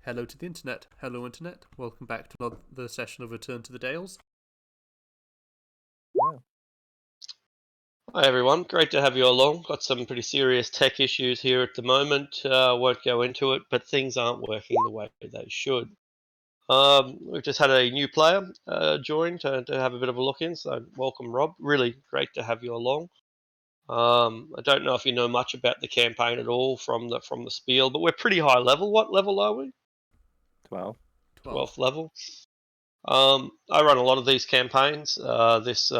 Hello to the internet. Hello, internet. Welcome back to another session of Return to the Dales. Wow. Hi everyone, great to have you along. Got some pretty serious tech issues here at the moment. Won't go into it, but things aren't working the way they should. We've just had a new player join to have a bit of a look in, so welcome Rob. Really great to have you along. I don't know if you know much about the campaign at all from the spiel, but we're pretty high level. What level are we? 12. 12. 12th level. I run a lot of these campaigns. This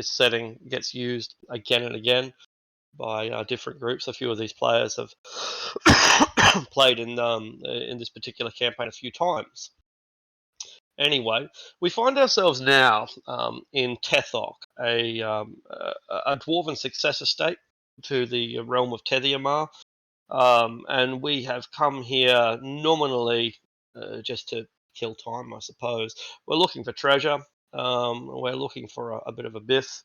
setting gets used again and again by different groups. A few of these players have played in this particular campaign a few times. Anyway, we find ourselves now in Tethok, a dwarven successor state to the realm of Tethiamar, and we have come here nominally just to kill time, I suppose. We're looking for treasure. We're looking for a bit of a biff.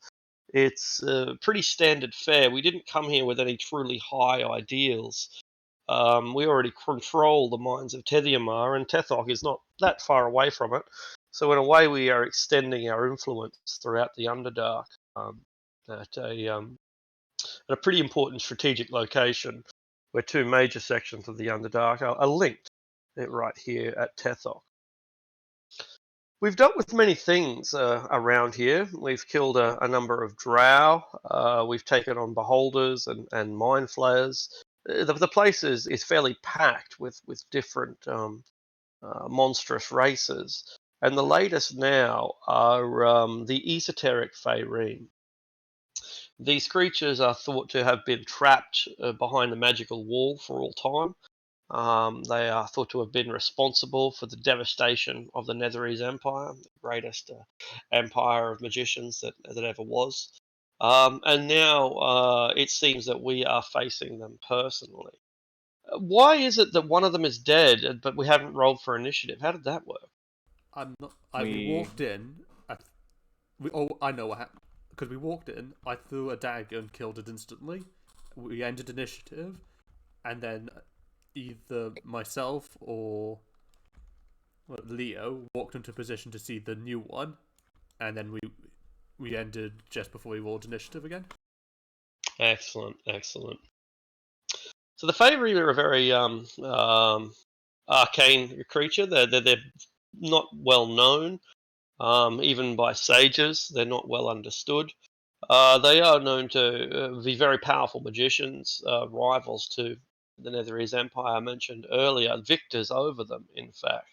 It's pretty standard fare. We didn't come here with any truly high ideals. We already control the mines of Tethiamar, and Tethok is not that far away from it. So in a way, we are extending our influence throughout the Underdark at a pretty important strategic location, where two major sections of the Underdark are linked right here at Tethok. We've dealt with many things around here. We've killed a number of drow. We've taken on beholders and mind flayers. The place is fairly packed with different monstrous races. And the latest now are the esoteric Faerun. These creatures are thought to have been trapped behind a magical wall for all time. They are thought to have been responsible for the devastation of the Netherese Empire, the greatest empire of magicians that ever was. And now it seems that we are facing them personally. Why is it that one of them is dead, but we haven't rolled for initiative? How did that work? I'm not. We We walked in. I know what happened. Because we walked in, I threw a dagger and killed it instantly. We ended initiative, and then either myself or Leo walked into position to see the new one, and then we ended just before we rolled initiative again. Excellent, excellent. So the Faerun are a very arcane creature. They're not well known. Even by sages, they're not well understood. They are known to be very powerful magicians, rivals to the Netherese Empire I mentioned earlier, victors over them, in fact.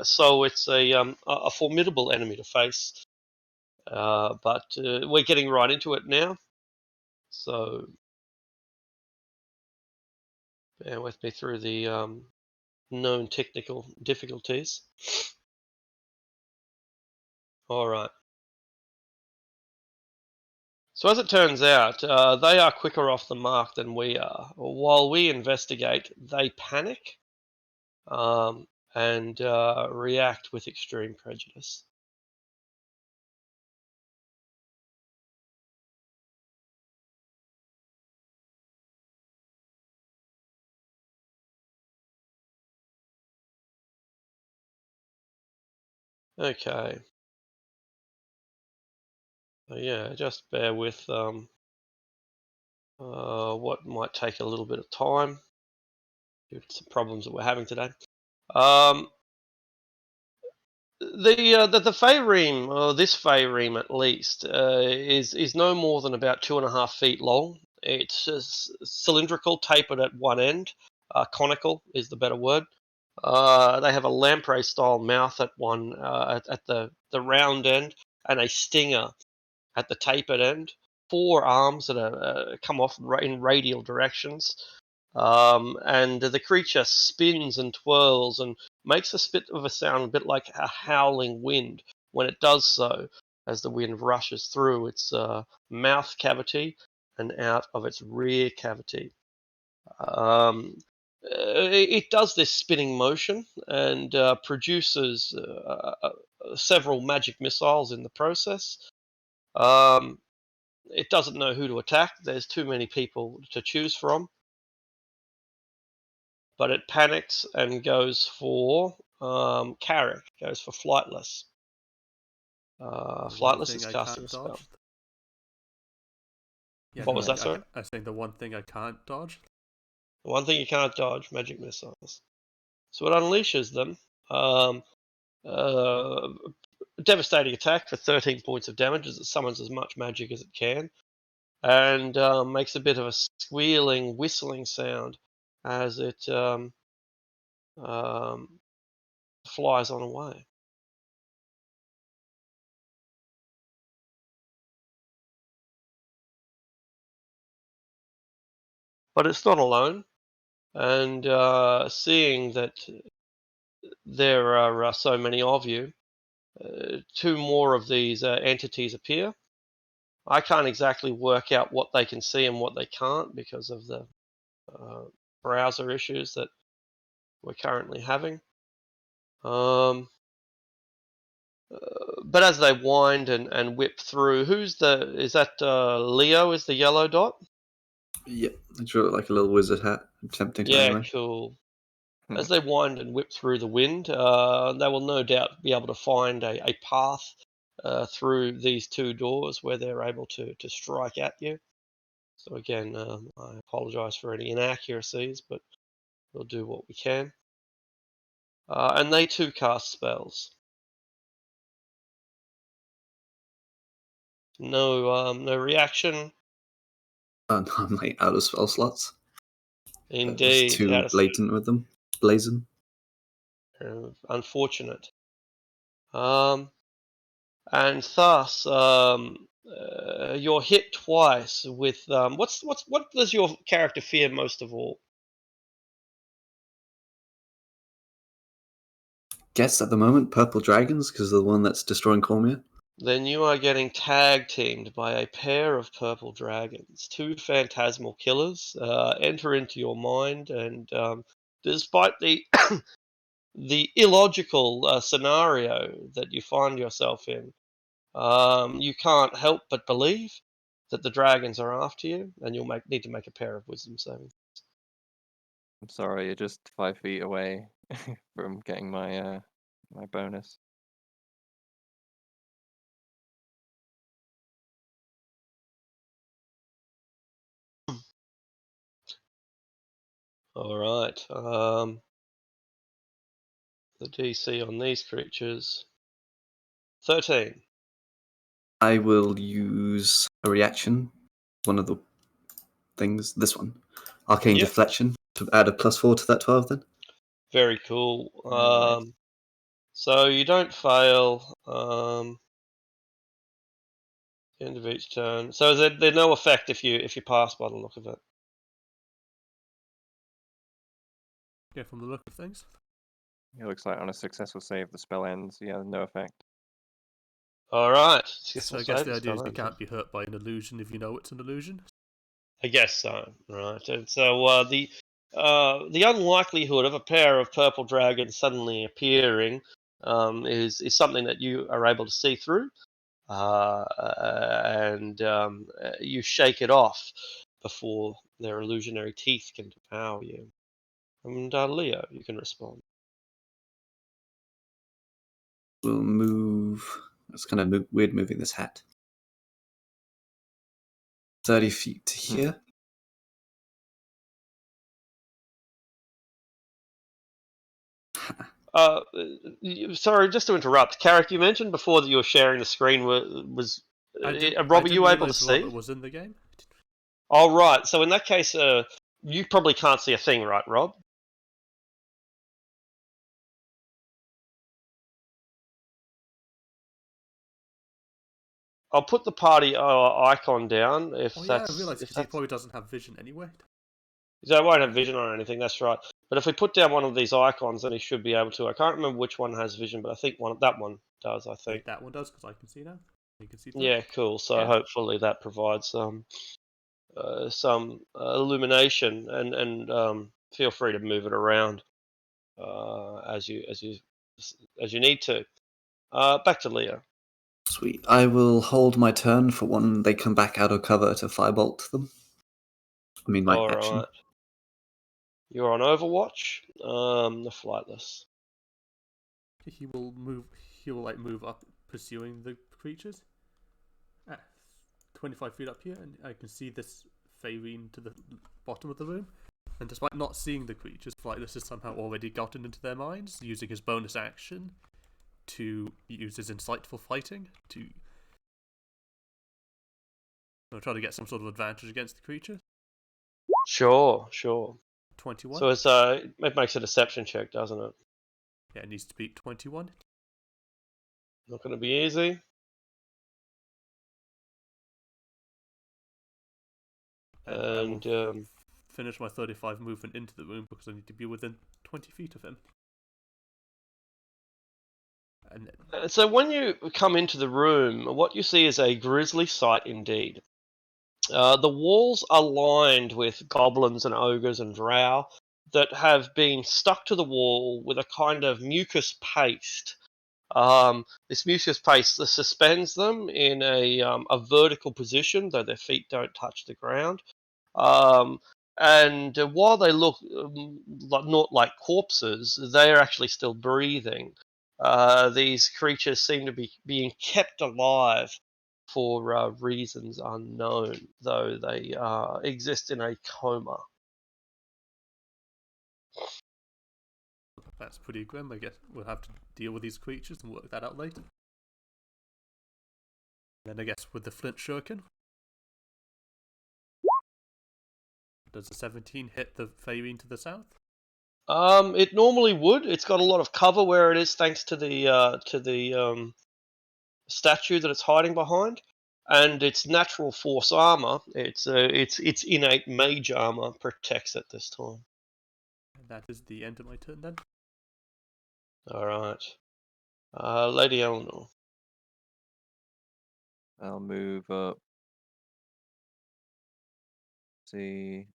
So it's a formidable enemy to face. But we're getting right into it now. So bear with me through the known technical difficulties. All right. So as it turns out, they are quicker off the mark than we are. While we investigate, they panic and react with extreme prejudice. Okay. Yeah, just bear with what might take a little bit of time due to some problems that we're having today. Um, the Faerun, or this Faerun at least, is no more than about 2.5 feet long. It's just cylindrical, tapered at one end. Conical is the better word. They have a lamprey style mouth at one at the round end, and a stinger at the tapered end. Four arms that are come off in radial directions. And the creature spins and twirls and makes a bit of a sound, a bit like a howling wind when it does so, as the wind rushes through its mouth cavity and out of its rear cavity. It does this spinning motion and produces several magic missiles in the process. Um, it doesn't know who to attack. There's too many people to choose from. but it panics and goes for Carrick, goes for Flightless. The one Flightless thing is I casting can't a spell. dodge. Yeah, What no, was that, sorry? I was saying the one thing I can't dodge. The one thing you can't dodge, magic missiles. So it unleashes them. Um, uh, Devastating attack for 13 points of damage as it summons as much magic as it can, and makes a bit of a squealing, whistling sound as it um, flies on away. But it's not alone, and seeing that there are so many of you, two more of these entities appear. I can't exactly work out what they can see and what they can't because of the uh, browser issues that we're currently having. Um, but as they wind and whip through, is that Leo is the yellow dot? Yeah, I drew it like a little wizard hat, attempting to Yeah, anyway. cool. Hmm. As they wind and whip through the wind, they will no doubt be able to find a path through these two doors where they're able to strike at you. So again, I apologise for any inaccuracies, but we'll do what we can. And they too cast spells. No reaction. And I'm like out of spell slots. It was Indeed, too blatant with them. Blazing. unfortunate. And thus, you're hit twice with what does your character fear most of all? Guess at the moment, purple dragons, because they're the one that's destroying Cormier. Then you are getting tag teamed by a pair of purple dragons. Two phantasmal killers enter into your mind, and despite the the illogical scenario that you find yourself in, you can't help but believe that the dragons are after you, and you'll need to make a pair of wisdom savings. I'm sorry, you're just 5 feet away from getting my my bonus. All right. The DC on these creatures 13. I will use a reaction, one of the things, this one, Arcane Yep. Deflection, to add a +4 to that 12 then. Very cool. Nice. So you don't fail. End of each turn. So there's no effect if you pass by the look of it. Yeah, from the look of things. It looks like on a successful save, the spell ends. Yeah, no effect. All right. So I guess the idea is you can't be hurt by an illusion if you know it's an illusion. I guess so. Right. And so the unlikelihood of a pair of purple dragons suddenly appearing is something that you are able to see through, and you shake it off before their illusionary teeth can devour you. And Leo, you can respond. We'll move. It's kind of weird moving this hat. 30 feet to here. Sorry, just to interrupt, Carrick, you mentioned before that you were sharing the screen. Rob, are you able to see? Robert was in the game. All right. So in that case, you probably can't see a thing, right, Rob? I'll put the party icon down if Oh yeah, I that's realised if because he that's. probably doesn't have vision anyway. So I won't have vision or anything. That's right. But if we put down one of these icons, then he should be able to. I can't remember which one has vision, but I think that one does. I Yeah, think. that one does because I can see now. You can see through. Yeah, cool. So Yeah. hopefully that provides some illumination, and feel free to move it around as you need to. Back to Leo. Sweet. I will hold my turn for when they come back out of cover to firebolt them. I mean, my All action. right. You're on Overwatch. The flightless. He will move. He will move up, pursuing the creatures. 25 feet up here, and I can see this fading to the bottom of the room. And despite not seeing the creatures, Flightless has somehow already gotten into their minds, using his bonus action to use his insightful fighting to try to get some sort of advantage against the creature. Sure. 21. So it's it makes a deception check, doesn't it? Yeah, it needs to beat 21. Not going to be easy. And I And will finish my 35 movement into the room because I need to be within 20 feet of him. And so when you come into the room, what you see is a grisly sight indeed. The walls are lined with goblins and ogres and drow that have been stuck to the wall with a kind of mucus paste. This mucus paste suspends them in a vertical position, though their feet don't touch the ground. And while they look not like corpses, they are actually still breathing. These creatures seem to be being kept alive for reasons unknown, though they exist in a coma. that's pretty grim. I guess we'll have to deal with these creatures and work that out later. Then I guess with the flint shuriken. Does the 17 hit the Faerine to the south? It normally would. It's got a lot of cover where it is, thanks to the statue that it's hiding behind, and its natural force armor, its innate mage armor protects it this time. And that is the end of my turn then. All right, Lady Eleanor. I'll move up. See,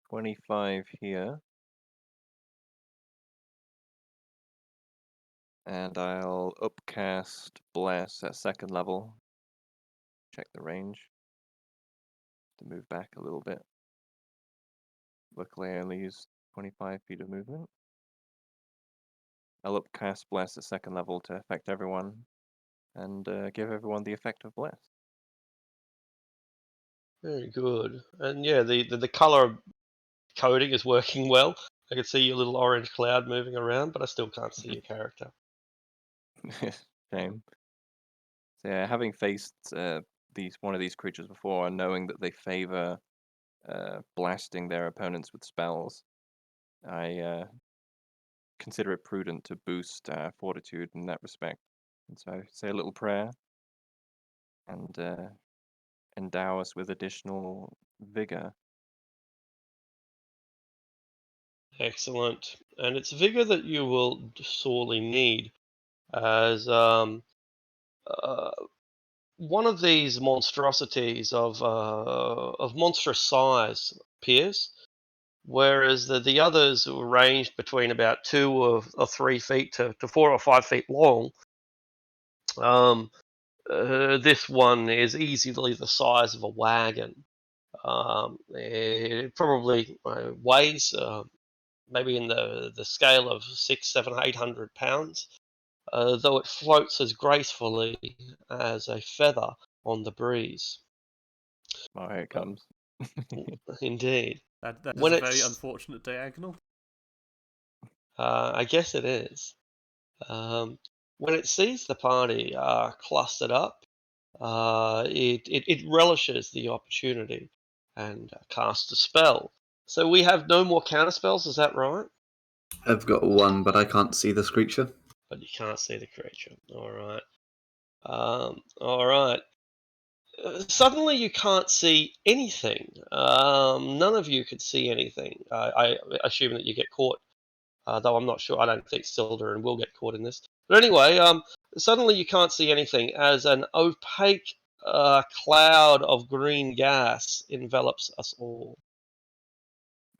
25 here. And I'll upcast Bless at second level. Check the range. To move back a little bit. Luckily, I only use 25 feet of movement. I'll upcast Bless at second level to affect everyone, and give everyone the effect of Bless. Very good. And yeah, the color coding is working well. I can see your little orange cloud moving around, but I still can't see your character. Shame. So yeah, having faced one of these creatures before, and knowing that they favor blasting their opponents with spells, I consider it prudent to boost fortitude in that respect. And so I say a little prayer and endow us with additional vigor. Excellent. And it's vigor that you will sorely need, as one of these monstrosities of monstrous size appears, whereas the others were ranged between about 2 or 3 feet to 4 or 5 feet long. This one is easily the size of a wagon. It probably weighs maybe in the scale of 600, 700, 800 pounds, though it floats as gracefully as a feather on the breeze. Oh, here it comes. Indeed. That is When a very it's, unfortunate diagonal. I guess it is. When it sees the party clustered up, it relishes the opportunity and casts a spell. So we have no more counter spells, is that right? I've got one, but I can't see this creature. But you can't see the creature. All right. All right. Suddenly you can't see anything. None of you could see anything. I assume that you get caught, though I'm not sure. I don't think Sildarin will get caught in this. But anyway, suddenly you can't see anything as an opaque cloud of green gas envelops us all.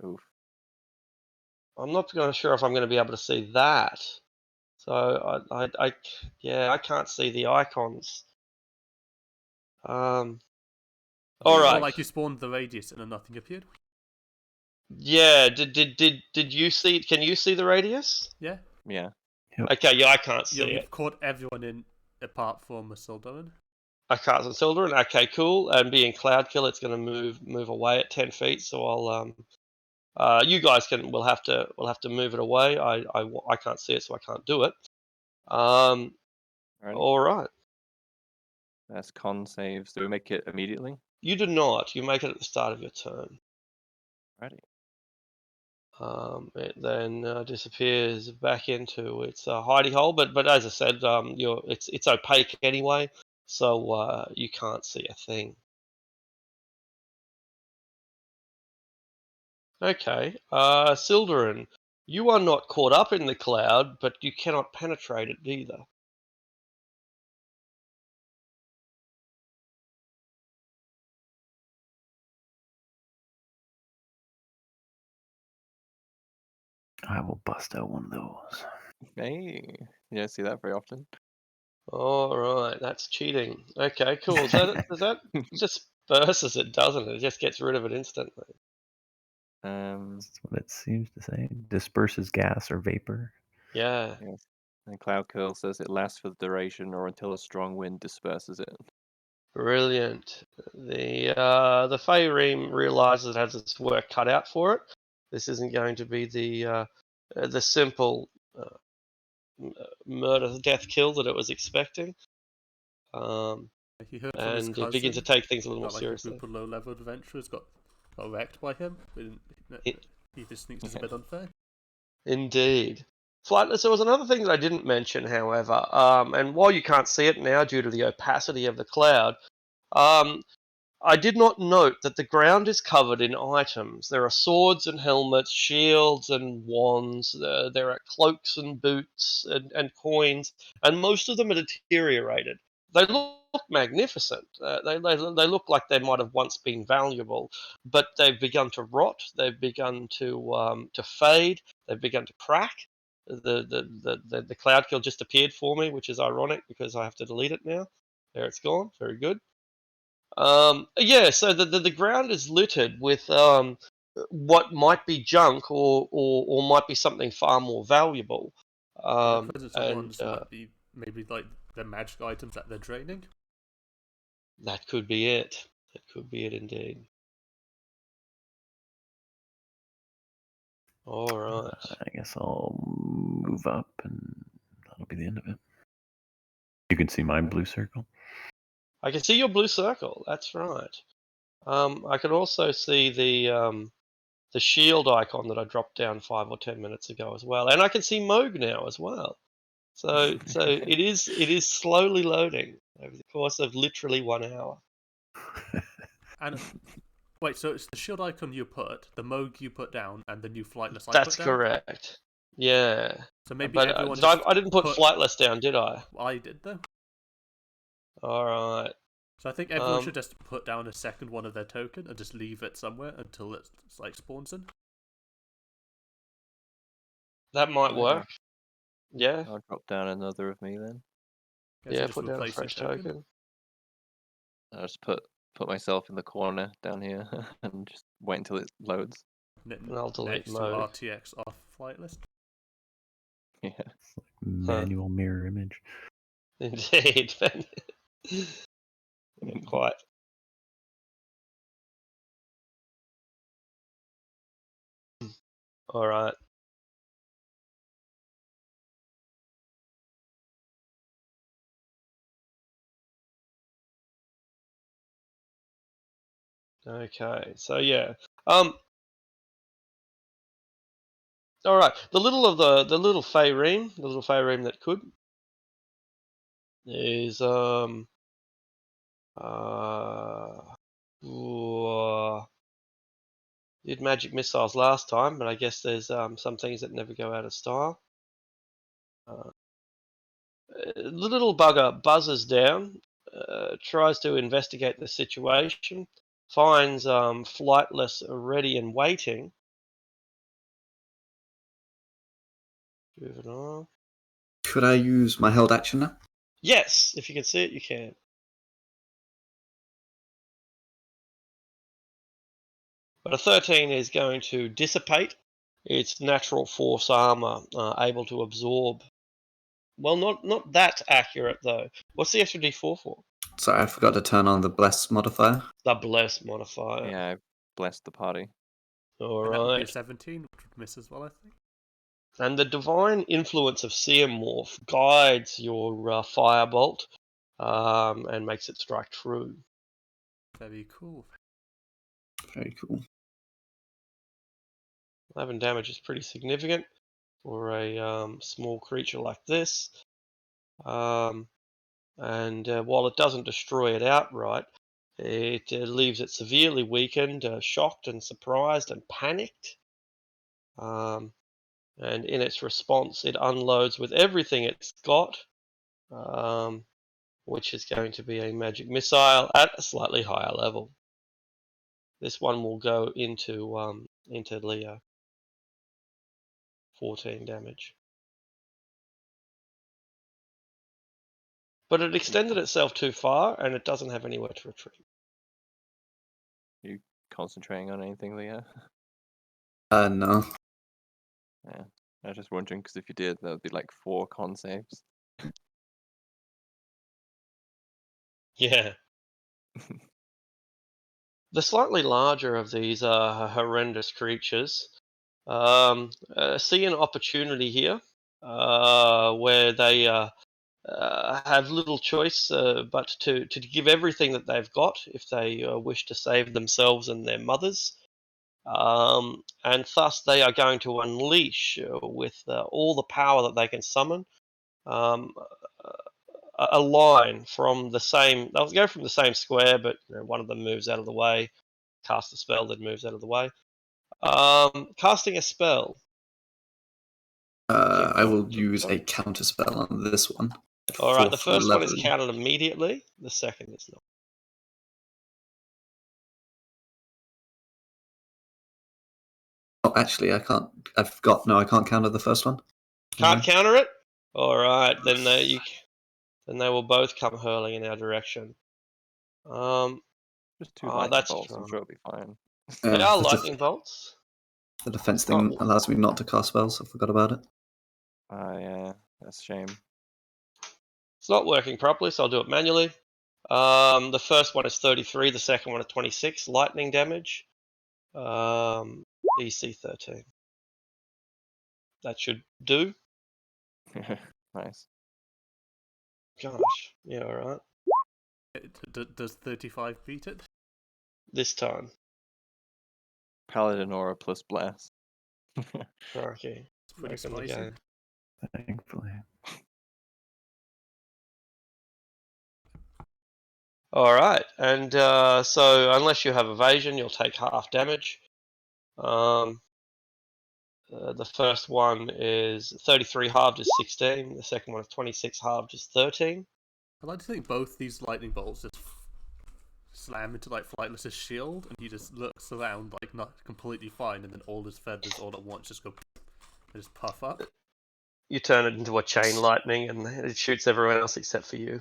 Oof. I'm not sure if I'm going to be able to see that. So I can't see the icons. All Or right. like you spawned the radius and then nothing appeared. Yeah. Did you see? Can you see the radius? Yeah. Yeah. Okay. Yeah, I can't see You've it. caught everyone in apart from Masildarin. I can't see Sildarin. Okay, cool. And being Cloud Kill, it's going to move away at 10 feet. So you guys will have to move it away. I can't see it, so I can't do it. Alrighty. All right. That's con saves. Do we make it immediately? You do not. You make it at the start of your turn. Alrighty. It then disappears back into its hidey hole. But as I said, it's opaque anyway, so you can't see a thing. Okay, Sildarin, you are not caught up in the cloud, but you cannot penetrate it either. I will bust out one of those. Hey, you don't see that very often. All right, that's cheating. Okay, cool. So that disperses it, doesn't it? It just gets rid of it instantly. That's what it seems to say. Disperses gas or vapor. Yeah. Yes. And Cloud Curl says it lasts for the duration or until a strong wind disperses it. Brilliant. The Feyreem realizes it has its work cut out for it. This isn't going to be the simple murder, death, kill that it was expecting. He heard from his And cousin it begins to take things a little more that like a seriously. group of low-level adventurers got wrecked by him. He just thinks it's a bit unfair. Indeed. Flightless, there was another thing that I didn't mention, however, and while you can't see it now due to the opacity of the cloud, I did not note that the ground is covered in items. There are swords and helmets, shields and wands, there are cloaks and boots and coins, and most of them are deteriorated. They look magnificent. They look like they might have once been valuable, but they've begun to rot. They've begun to fade. They've begun to crack. The cloud kill just appeared for me, which is ironic because I have to delete it now. There it's gone. Very good. Yeah, so the ground is littered with what might be junk or might be something far more valuable. The presence of And ones might be maybe like the magic items that they're draining. that could be it. That could be it indeed. All right. I guess I'll move up and that'll be the end of it. You can see my blue circle. I can see your blue circle. That's right. I can also see the shield icon that I dropped down 5 or 10 minutes ago as well, and I can see Moog now as well. So it is slowly loading over the course of literally 1 hour. And wait, so it's the shield icon you put, the Moog you put down, and the new flightless I That's put down? correct. Yeah. So maybe But everyone I didn't put flightless down, did I? I did though. All right. So I think everyone should just put down a second one of their token and just leave it somewhere until it's like spawns in. That might work. Yeah. I'll drop down another of me then. Yeah, just put down a replace your fresh token. I'll just put myself in the corner down here and just wait until it loads. And I'll delete next to mode. RTX off flight list. Yeah. It's like manual mirror image. Indeed. Quite. All right. Okay. So yeah. All right. The little Feyreem that could is did magic missiles last time, but I guess there's some things that never go out of style. The little bugger buzzes down, tries to investigate the situation, finds flightless ready and waiting. Juvenile. Could I use my held action now? Yes, if you can see it, you can. But a 13 is going to dissipate its natural force armor, able to absorb. Well, not that accurate though. What's the extra d4 for? Sorry, I forgot to turn on the bless modifier. The bless modifier. Yeah, I blessed the party. All And that would be a right. 17, which would miss as well, I think. And the divine influence of Seamorph guides your firebolt and makes it strike true. Very cool. Very cool. 11 damage is pretty significant for a small creature like this. And while it doesn't destroy it outright, it leaves it severely weakened, shocked and surprised and panicked. And in its response, it unloads with everything it's got, which is going to be a magic missile at a slightly higher level. This one will go into Leo. 14 damage. But it extended itself too far, and it doesn't have anywhere to retreat. You concentrating on anything, Leo? No. Yeah. I was just wondering, because if you did, that would be like 4 con saves. Yeah. The slightly larger of these horrendous creatures see an opportunity here where they have little choice but to give everything that they've got if they wish to save themselves and their mothers. And thus they are going to unleash with all the power that they can summon um, a line from the same. They'll go from the same square, but one of them moves out of the way. Cast a spell that moves out of the way. Casting a spell. I will use a counter spell on this one. All right, the Fourth first one is level. counted immediately. The second is not. Oh, actually, I can't. I can't counter the first one. Can't counter it. All right, then they will both come hurling in our direction. Just 2 lightning That's bolts, I'm strong. sure it'll be fine. They are lightning bolts. The defense thing allows me not to cast spells. I forgot about it. Yeah, that's a shame. It's not working properly, so I'll do it manually. The first one is 33. The second one is 26 lightning damage. DC 13. That should do. Nice. Gosh, yeah, all right. Does 35 beat it? This time. Paladin aura plus bless. Okay. It's pretty Back on the spicy. game. Thankfully. All right, and so unless you have evasion, you'll take half damage. The first one is 33 halved is 16. The second one is 26 halved is 13. I like to think both these lightning bolts just slam into like Flightless's shield, and he just looks around like not completely fine, and then all his feathers all at once just go and just puff up. You turn it into a chain lightning, and it shoots everyone else except for you.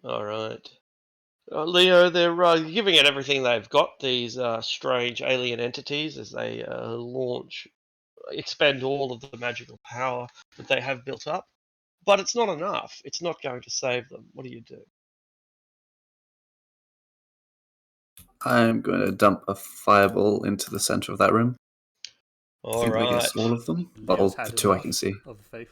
All right. Leo, they're giving it everything they've got, these strange alien entities, as they expend all of the magical power that they have built up. But it's not enough. It's not going to save them. What do you do? I'm going to dump a fireball into the center of that room. I All think right. against all of them. But Leo's the had 2 I enough can see. of the faith.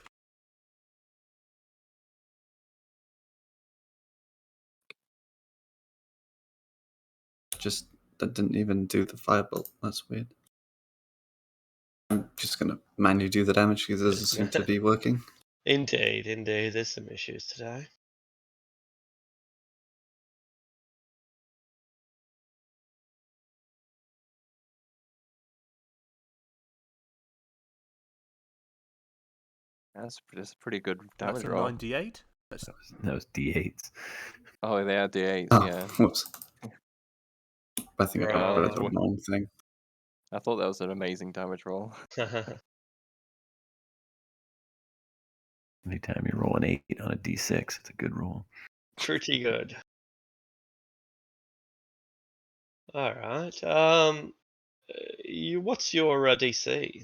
Just that didn't even do the firebolt. That's weird. I'm just going to manually do the damage because it doesn't seem to be working. Indeed. There's some issues today. That's a pretty good That's damage a roll. 98. That was D8s. Oh, they are D8s, Oh, yeah. whoops. I think I got rid of the Right. wrong thing. I thought that was an amazing damage roll. Anytime you roll an 8 on a D6, it's a good roll. Pretty good. All right. What's your DC?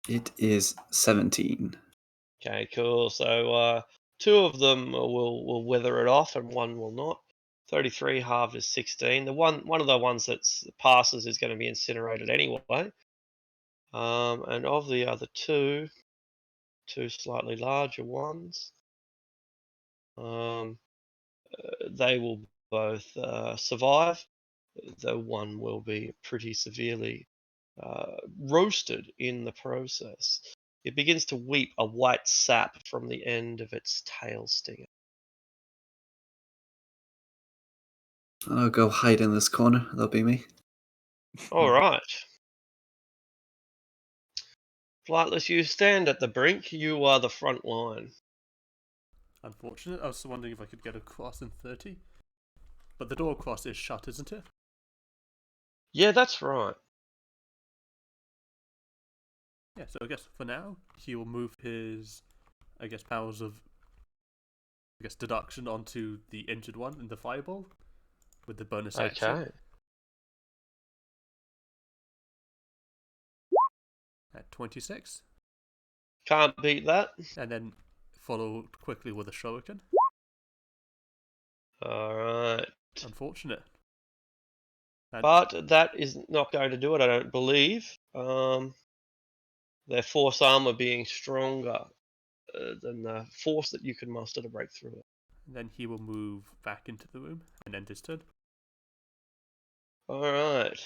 It is 17. Okay, cool. So two of them will weather it off, and one will not. 33 halved is 16. The one of the ones that passes is going to be incinerated anyway. And of the other two slightly larger ones, they will both survive. The one will be pretty severely roasted in the process. It begins to weep a white sap from the end of its tail stinger. I'll go hide in this corner. That'll be me. All right. Flightless, you stand at the brink. You are the front line. Unfortunate. I was wondering if I could get across in 30. But the door across is shut, isn't it? Yeah, that's right. Yeah, so I guess for now, he will move his, powers of, deduction onto the injured one in the fireball with the bonus action. Okay. At 26. Can't beat that. And then follow quickly with a shuriken. All right. Unfortunate. And But that is not going to do it, I don't believe. Their force armor being stronger than the force that you can muster to break through it. then he will move back into the room and end his turn. All right.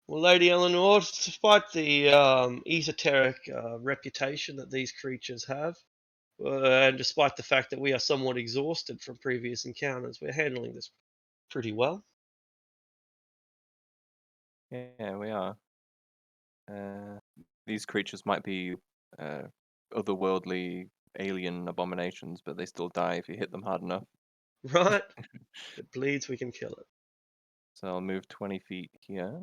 Well, Lady Eleanor, despite the esoteric reputation that these creatures have, and despite the fact that we are somewhat exhausted from previous encounters, we're handling this pretty well. Yeah, we are. These creatures might be otherworldly alien abominations, but they still die if you hit them hard enough. Right? If it bleeds, we can kill it. So I'll move 20 feet here.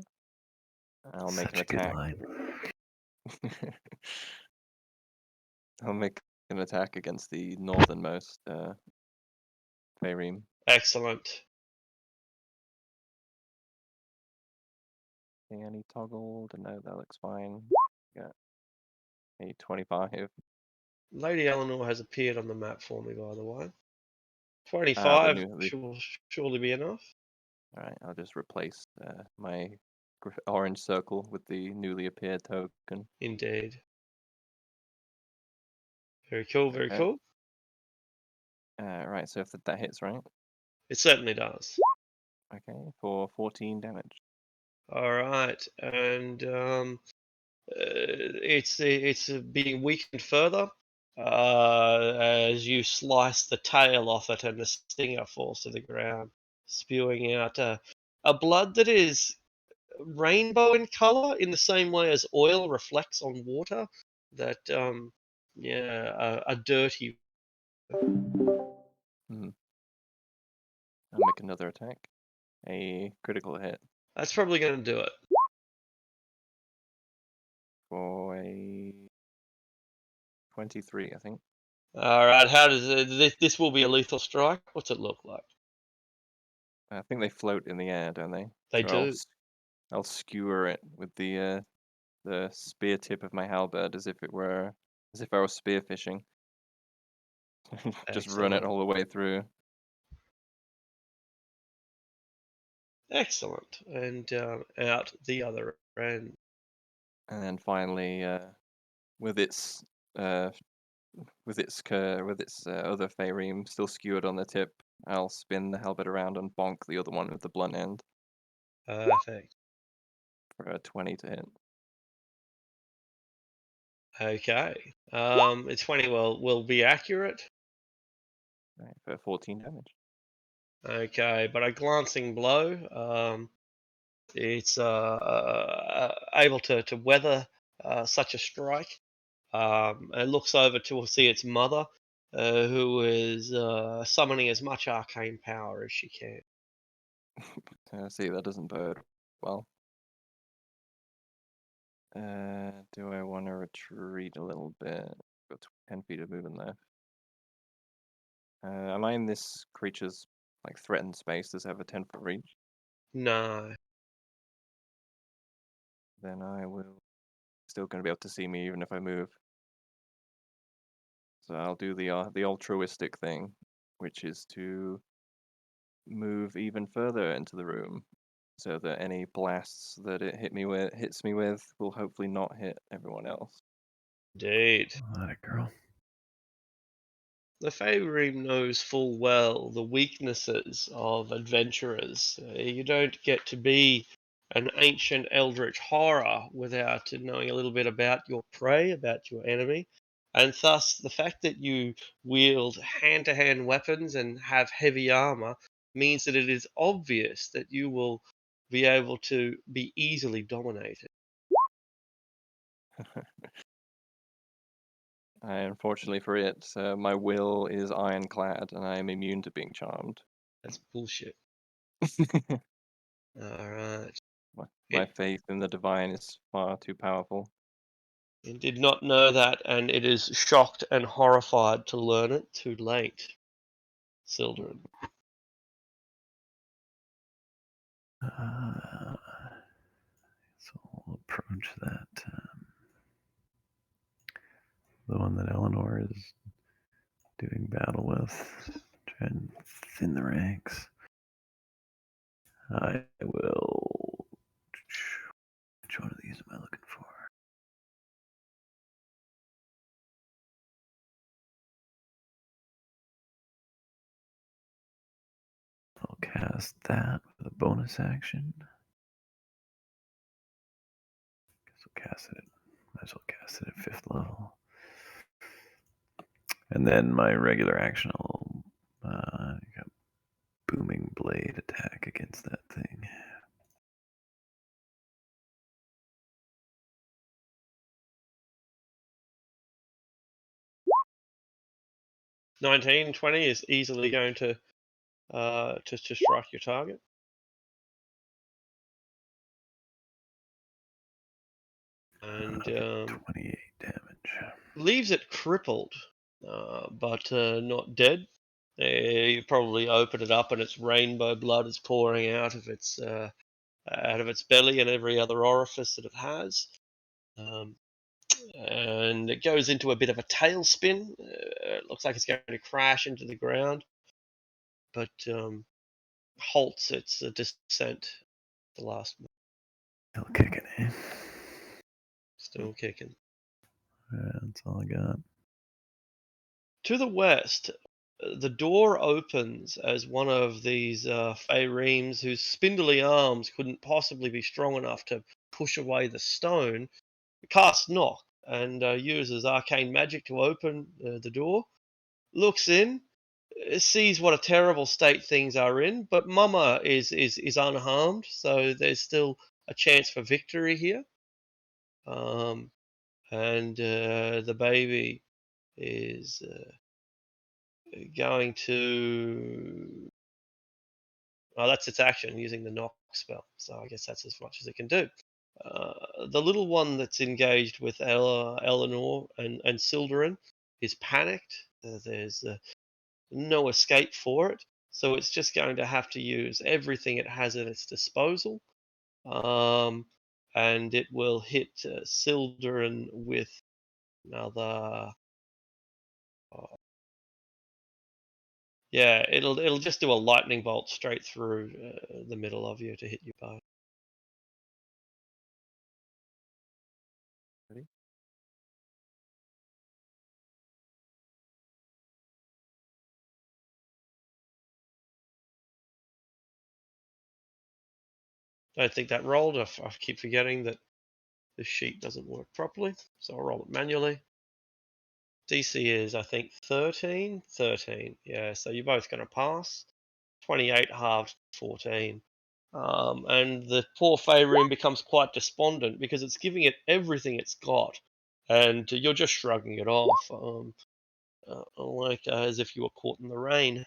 I'll make Such an a good attack. line. I'll make an attack against the northernmost Faereme. Excellent. Okay, any toggled? No, that looks fine. Got a 25. Lady Eleanor has appeared on the map for me, by the way. 25 should surely be enough. Alright, I'll just replace my orange circle with the newly appeared token. Indeed. Very cool, very cool. Right, so if that hits, right? It certainly does. Okay, for 14 damage. All right, and it's being weakened further as you slice the tail off it, and the stinger falls to the ground, spewing out a blood that is rainbow in color, in the same way as oil reflects on water. That a dirty. Hmm. I'll make another attack. A critical hit That's probably going to do it. for a 23, I think. All right, how does this will be a lethal strike? What's it look like? I think they float in the air, don't they? They So do. I'll skewer it with the spear tip of my halberd as if I was spearfishing. Just run it Excellent. all the way through. Excellent, and out the other end. And then finally, with its other Faereme still skewered on the tip, I'll spin the halberd around and bonk the other one with the blunt end Perfect. for a 20 to hit. Okay. It's 20 will be accurate. Right, for 14 damage. Okay, but a glancing blow. It's able to weather such a strike. It looks over to see its mother, who is summoning as much arcane power as she can. See, that doesn't bode well. Do I want to retreat a little bit? Got 10 feet of movement left. Am I in this creature's threatened space? Does it have a 10-foot reach? No. then I will still going to be able to see me even if I move. So I'll do the altruistic thing, which is to move even further into the room, so that any blasts that it hits me with will hopefully not hit everyone else. Indeed. Not a girl. The Faerun knows full well the weaknesses of adventurers. You don't get to be an ancient eldritch horror without knowing a little bit about your prey, about your enemy. And thus, the fact that you wield hand to hand weapons and have heavy armor means that it is obvious that you will be able to be easily dominated. Unfortunately for it, my will is ironclad, and I am immune to being charmed. That's bullshit. Alright. My faith in the divine is far too powerful. It did not know that, and it is shocked and horrified to learn it too late. Sildren. So we'll approach that. The one that Eleanor is doing battle with. Try and thin the ranks. I will. Which one of these am I looking for? I'll cast that with a bonus action. Guess I'll cast it. Might as well cast it at 5th level. And then my regular action, I'll got booming blade attack against that thing. $19, $20 is easily going to strike your target. And 28 damage. leaves it crippled, but not dead. You probably open it up and its rainbow blood is pouring out of its belly and every other orifice that it has. And it goes into a bit of a tailspin. It looks like it's going to crash into the ground, but halts its descent. The last one. Still kicking, eh? Still kicking. That's all I got. To the west, the door opens as one of these Faeremes whose spindly arms couldn't possibly be strong enough to push away the stone, casts knock and uses arcane magic to open the door, looks in, sees what a terrible state things are in, but Mama is unharmed, so there's still a chance for victory here. And the baby is going to. Oh, that's its action, using the knock spell. So I guess that's as much as it can do. The little one that's engaged with Eleanor and Sildarin is panicked. There's no escape for it. So it's just going to have to use everything it has at its disposal. And it will hit Sildarin with another. Yeah, it'll just do a lightning bolt straight through the middle of you to hit you both. Ready? I don't think that rolled. I keep forgetting that this sheet doesn't work properly, so I'll roll it manually. DC is, I think, 13. 13, yeah, so you're both going to pass. 28 halved 14. And the poor Faerun becomes quite despondent because it's giving it everything it's got, and you're just shrugging it off, like as if you were caught in the rain.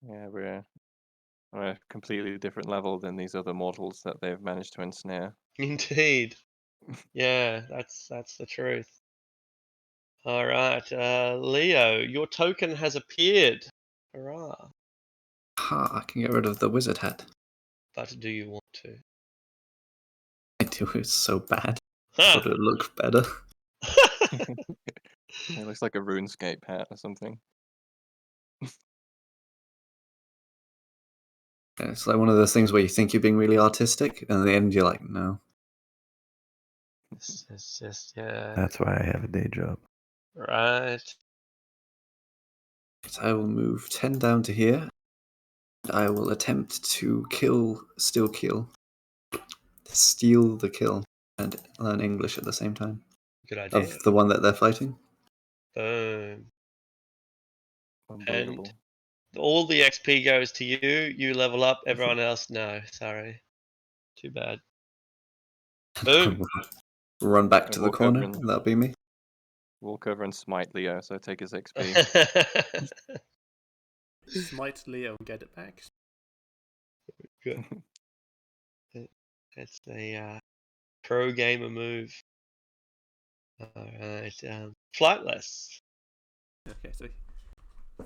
Yeah, we're on a completely different level than these other mortals that they've managed to ensnare. Indeed. Yeah, that's the truth. All right, Leo, your token has appeared. Hurrah! Ha, I can get rid of the wizard hat. But do you want to? It was so bad. Huh. Thought it looked better. It looks like a RuneScape hat or something. Yeah, it's like one of those things where you think you're being really artistic, and in the end you're like, no. It's just, yeah. That's why I have a day job. Right. So I will move 10 down to here. I will attempt to steal the kill, and learn English at the same time. Good idea. Of the one that they're fighting. Boom. Unbelievable. All the XP goes to you. You level up. Everyone else, no. Sorry. Too bad. Boom. Run back And to the walk over corner, and- and that'll be me. Walk over and smite Leo, so take his XP. Smite Leo and get it back. Good. That's a pro gamer move. Alright. Flightless. Okay, so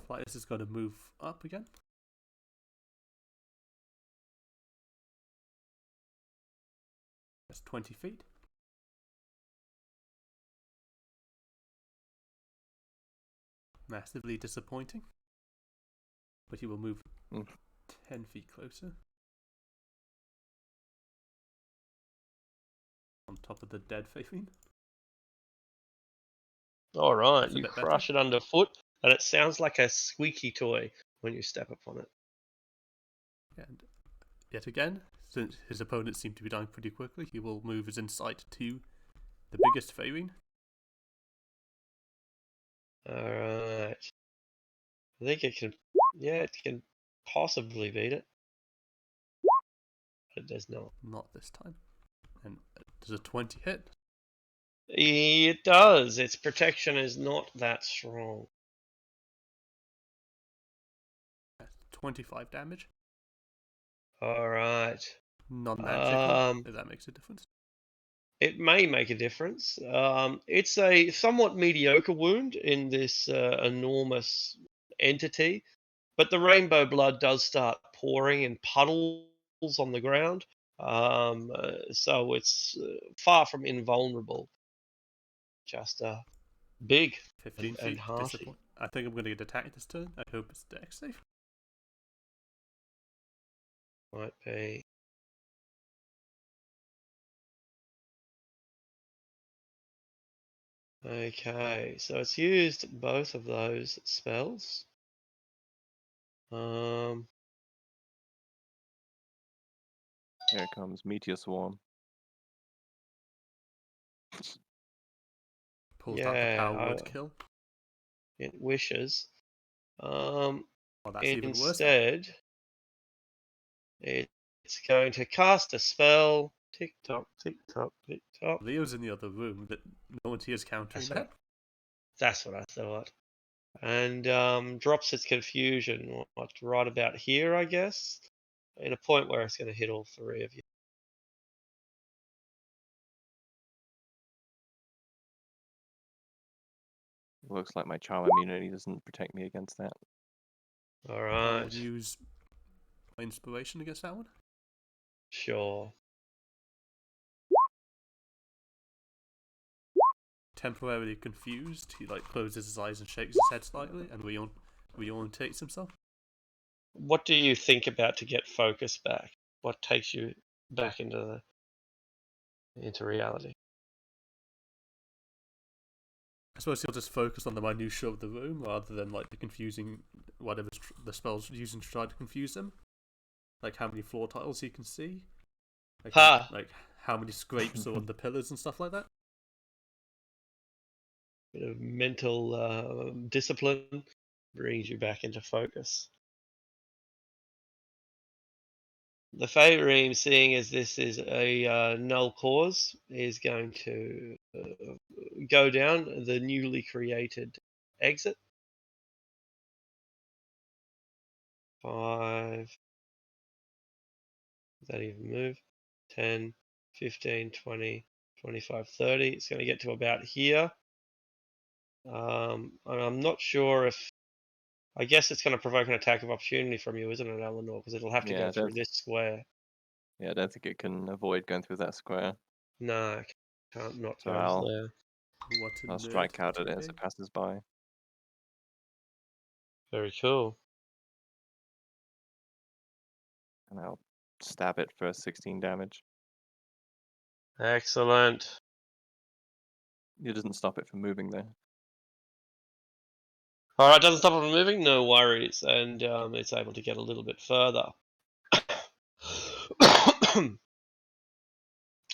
Flightless is going to move up again. That's 20 feet. Massively disappointing. But he will move 10 feet closer. On top of the dead Faithine. Alright, That's a you bit crush it underfoot, and it sounds like a squeaky toy when you step upon it. And yet again, since his opponents seem to be dying pretty quickly, he will move his insight to the biggest Faithine. Alright. I think it can, yeah, it can possibly beat it. But it does not. Not this time. And does a 20 hit? It does. Its protection is not that strong. 25 damage. Alright. Non-magical, if that makes a difference. It may make a difference. It's a somewhat mediocre wound in this enormous entity, but the rainbow blood does start pouring in puddles on the ground, so it's far from invulnerable. Just big 15 and feet. hearty. I think I'm going to get attacked this turn. I hope it's dex safe. Might be. Okay, so it's used both of those spells. Here it comes, Meteor Swarm. Pulls out the power word kill. It wishes. Well, that's even worse. Instead, it's going to cast a spell. Tick tock, tick tock, tick tock. Leo's in the other room, but no one here is countering that. That's what I thought. And drops its confusion right about here, I guess, at a point where it's going to hit all three of you. Looks like my charm immunity doesn't protect me against that. All I'll right. use my inspiration against that one. Sure. Temporarily confused, he closes his eyes and shakes his head slightly, and reorientates himself. What do you think about to get focus back? What takes you back into reality? I suppose he'll just focus on the minutiae of the room rather than the confusing whatever the spell's using to try to confuse him. Like how many floor tiles he can see. How many scrapes are on the pillars and stuff like that. Bit of mental discipline brings you back into focus. The Faereme, seeing as this is a null cause, is going to go down the newly created exit. 5. Does that even move? 10, 15, 20, 25, 30. It's going to get to about here. And I'm not sure if. I guess it's going to provoke an attack of opportunity from you, isn't it, Eleanor? Because it'll have to go through this square. Yeah, I don't think it can avoid going through that square. No, can't not So go I'll there. What a I'll nerd strike out at it as today. it passes by. Very cool. And I'll stab it for 16 damage. Excellent. It doesn't stop it from moving though. All right, doesn't stop it from moving. No worries, and it's able to get a little bit further.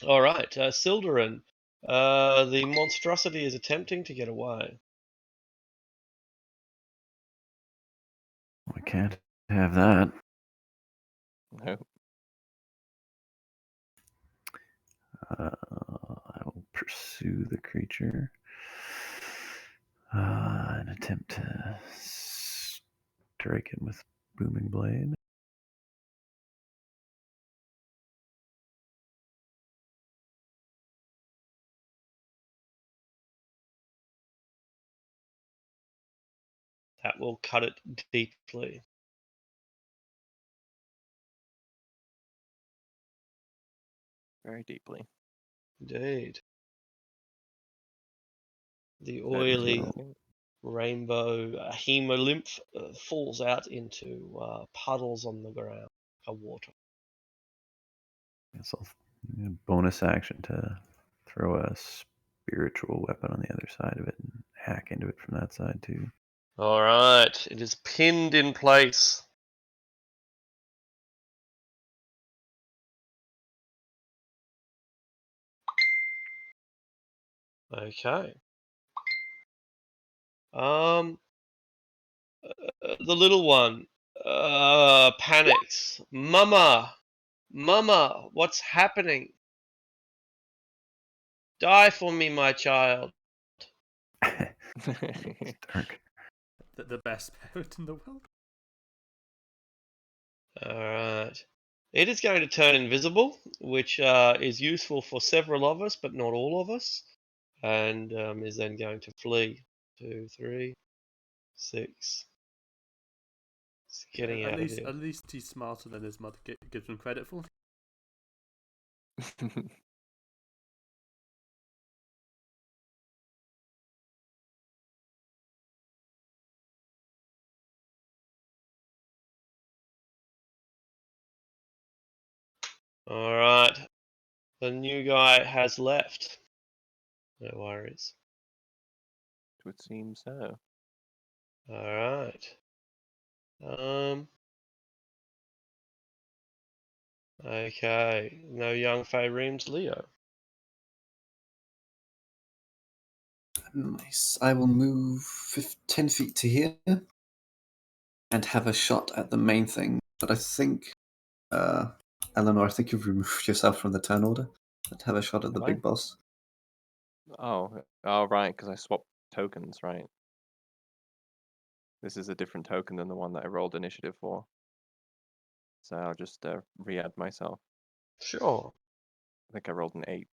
All right, Sildarin. The monstrosity is attempting to get away. We can't have that. No. I will pursue the creature and attempt to strike it with booming blade. That will cut it deeply. Very deeply. Indeed. The Very oily deeply. rainbow hemolymph falls out into puddles on the ground of water. Guess I'll bonus action to throw a spiritual weapon on the other side of it and hack into it from that side too. All right, it is pinned in place. Okay. The little one panics. Mama, Mama, what's happening? Die for me, my child. Dark. The best parent in the world. Alright. It is going to turn invisible, which is useful for several of us, but not all of us. And is then going to flee. 2, 3, 6. It's getting out of here. At least he's smarter than his mother gives him credit for. Alright. The new guy has left. No worries. It would seem so. Alright. Okay. No young Feyreems, Leo. Nice. I will move 10 feet to here and have a shot at the main thing. But I think, Eleanor, I think you've removed yourself from the turn order. Let's have a shot at the Have I? big boss. Oh, right, because I swapped tokens, right? This is a different token than the one that I rolled initiative for. So I'll just re-add myself. Sure. I think I rolled an 8.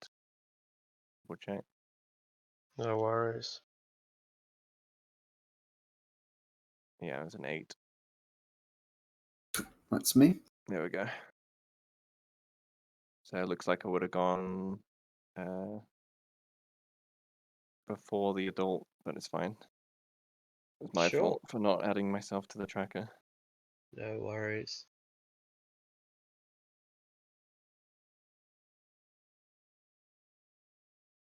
We'll check. No worries. Yeah, it was an 8. That's me. There we go. So it looks like I would have gone before the adult, but it's fine. It's my Sure. fault for not adding myself to the tracker. No worries.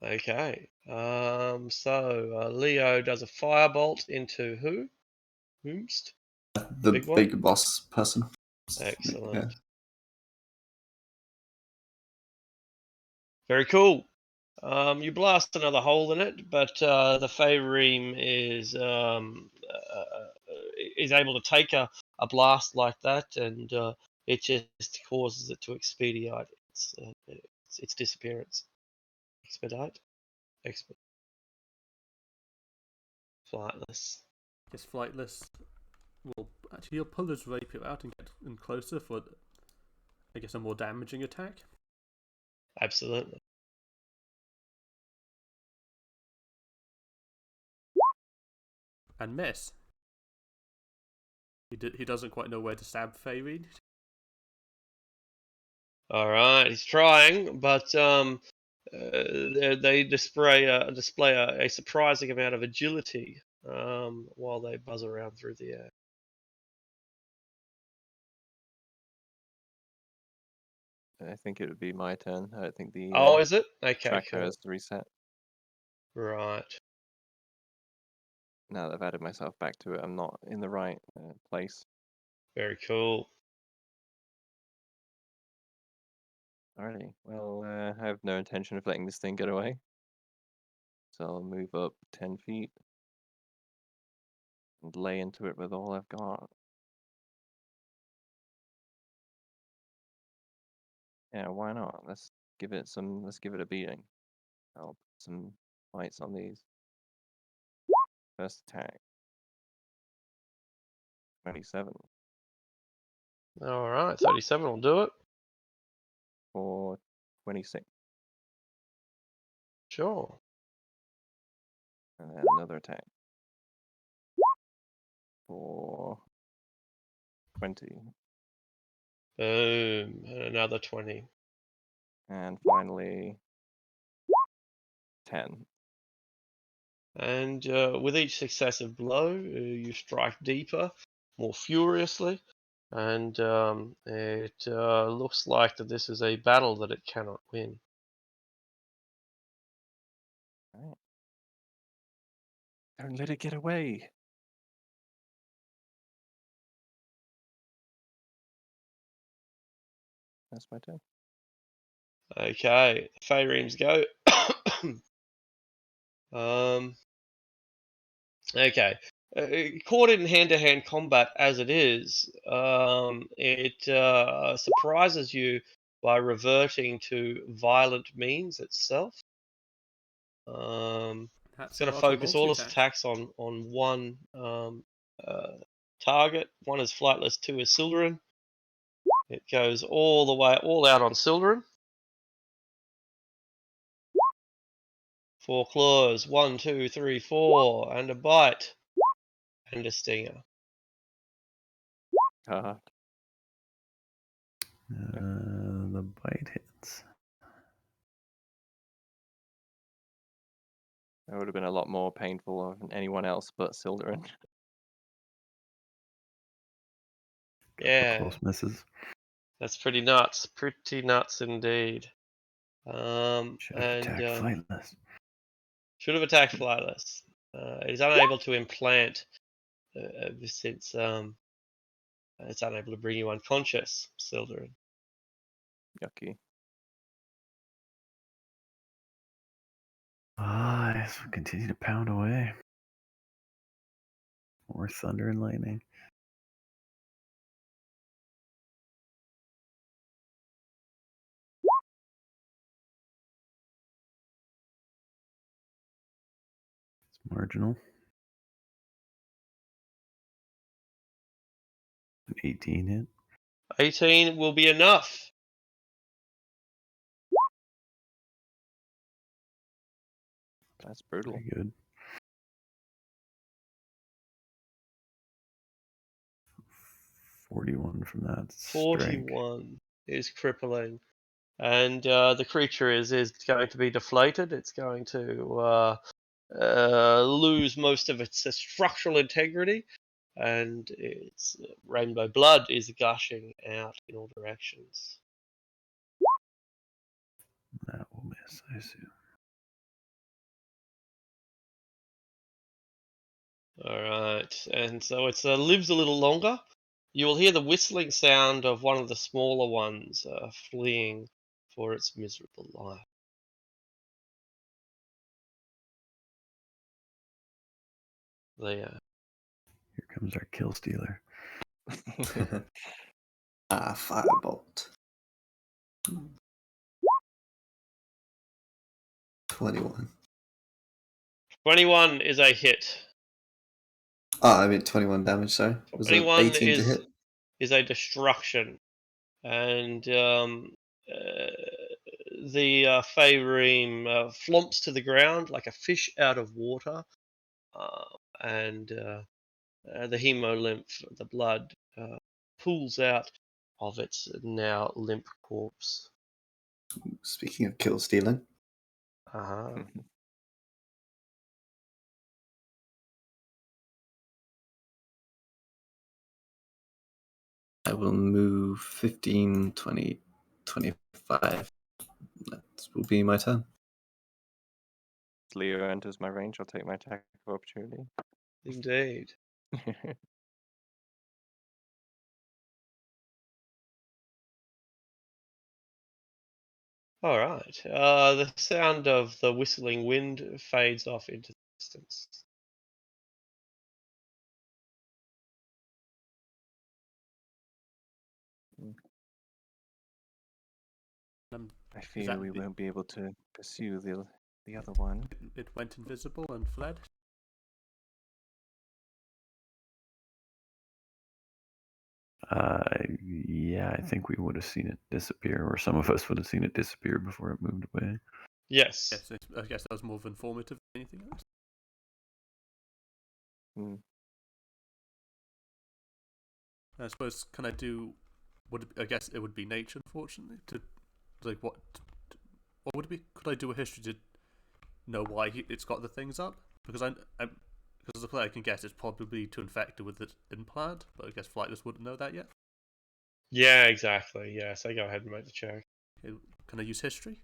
Okay. So Leo does a firebolt into who? Whomst? The Big one? big boss person. Excellent. Yeah. Very cool. You blast another hole in it, but the Feyreem is able to take a blast like that, and it just causes it to expedite its disappearance. Expedite? Flightless. Yes, flightless. Well, actually, he'll pull his rapier out and get in closer for, I guess, a more damaging attack. Absolutely. And miss. He doesn't quite know where to stab Faerine. All right, he's trying, but they display a surprising amount of agility while they buzz around through the air. I think it would be my turn. I think the Oh, is it? Okay, tracker cool. has reset. Right. Now that I've added myself back to it, I'm not in the right place. Very cool. Alrighty. Well, I have no intention of letting this thing get away. So I'll move up 10 feet and lay into it with all I've got. Yeah, why not? Let's give it a beating. I'll put some lights on these. First attack. 27 All right, 37 will do it. for 26. Sure. And then another attack for 20. Boom. And another 20. And finally 10. And with each successive blow, you strike deeper, more furiously. And it looks like that this is a battle that it cannot win. Alright. Don't let it get away. That's my turn. Okay, Feyreams go. Okay. Caught in hand-to-hand combat as it is, it surprises you by reverting to violent means itself. It's going to focus all its attacks on one target. One is Flightless, two is Sildarin. It goes all out on Sildarin. 4 claws, 1, 2, 3, 4, and a bite, and a stinger. God. The bite hits. That would have been a lot more painful on anyone else but Sildarin. Yeah, Close misses. that's pretty nuts. Pretty nuts indeed. Should have attacked flightless. Should have attacked Flightless. It's unable to implant since it's unable to bring you unconscious, Sildarin. Yucky. Yes, we'll continue to pound away. More thunder and lightning. It's marginal. An 18 hit. 18 will be enough. That's brutal. Pretty good. 41 from that strike. 41 is crippling. And the creature is going to be deflated. It's going to lose most of its structural integrity, and its rainbow blood is gushing out in all directions. That will miss, I assume. All right, and so it lives a little longer. You will hear the whistling sound of one of the smaller ones fleeing for its miserable life. There. Here comes our kill stealer. Firebolt. 21. 21 is a hit. Oh, I mean 21 damage, sorry. Was it 21 18 to hit? is a destruction. And the Feyream flumps to the ground like a fish out of water. And the hemolymph, the blood, pools out of its now limp corpse. Speaking of kill stealing, Uh-huh. I will move 15, 20, 25. That will be my turn. Leo enters my range, I'll take my attack of opportunity. Indeed. All right. The sound of the whistling wind fades off into the distance. I Is fear that we the- won't be able to pursue the other one. It went invisible and fled. Yeah, I think we would have seen it disappear, or some of us would have seen it disappear before it moved away. Yes. Yes, I guess that was more informative than anything else. Hmm. I suppose, can I do? I guess it would be nature, unfortunately. To like what? What would it be? Could I do a history to know why it's got the things up? Because because as a player, I can guess it's probably to infect it with the implant, but I guess Flightless wouldn't know that yet. Yeah, exactly. Yes, I go ahead and make the check. Okay, can I use history?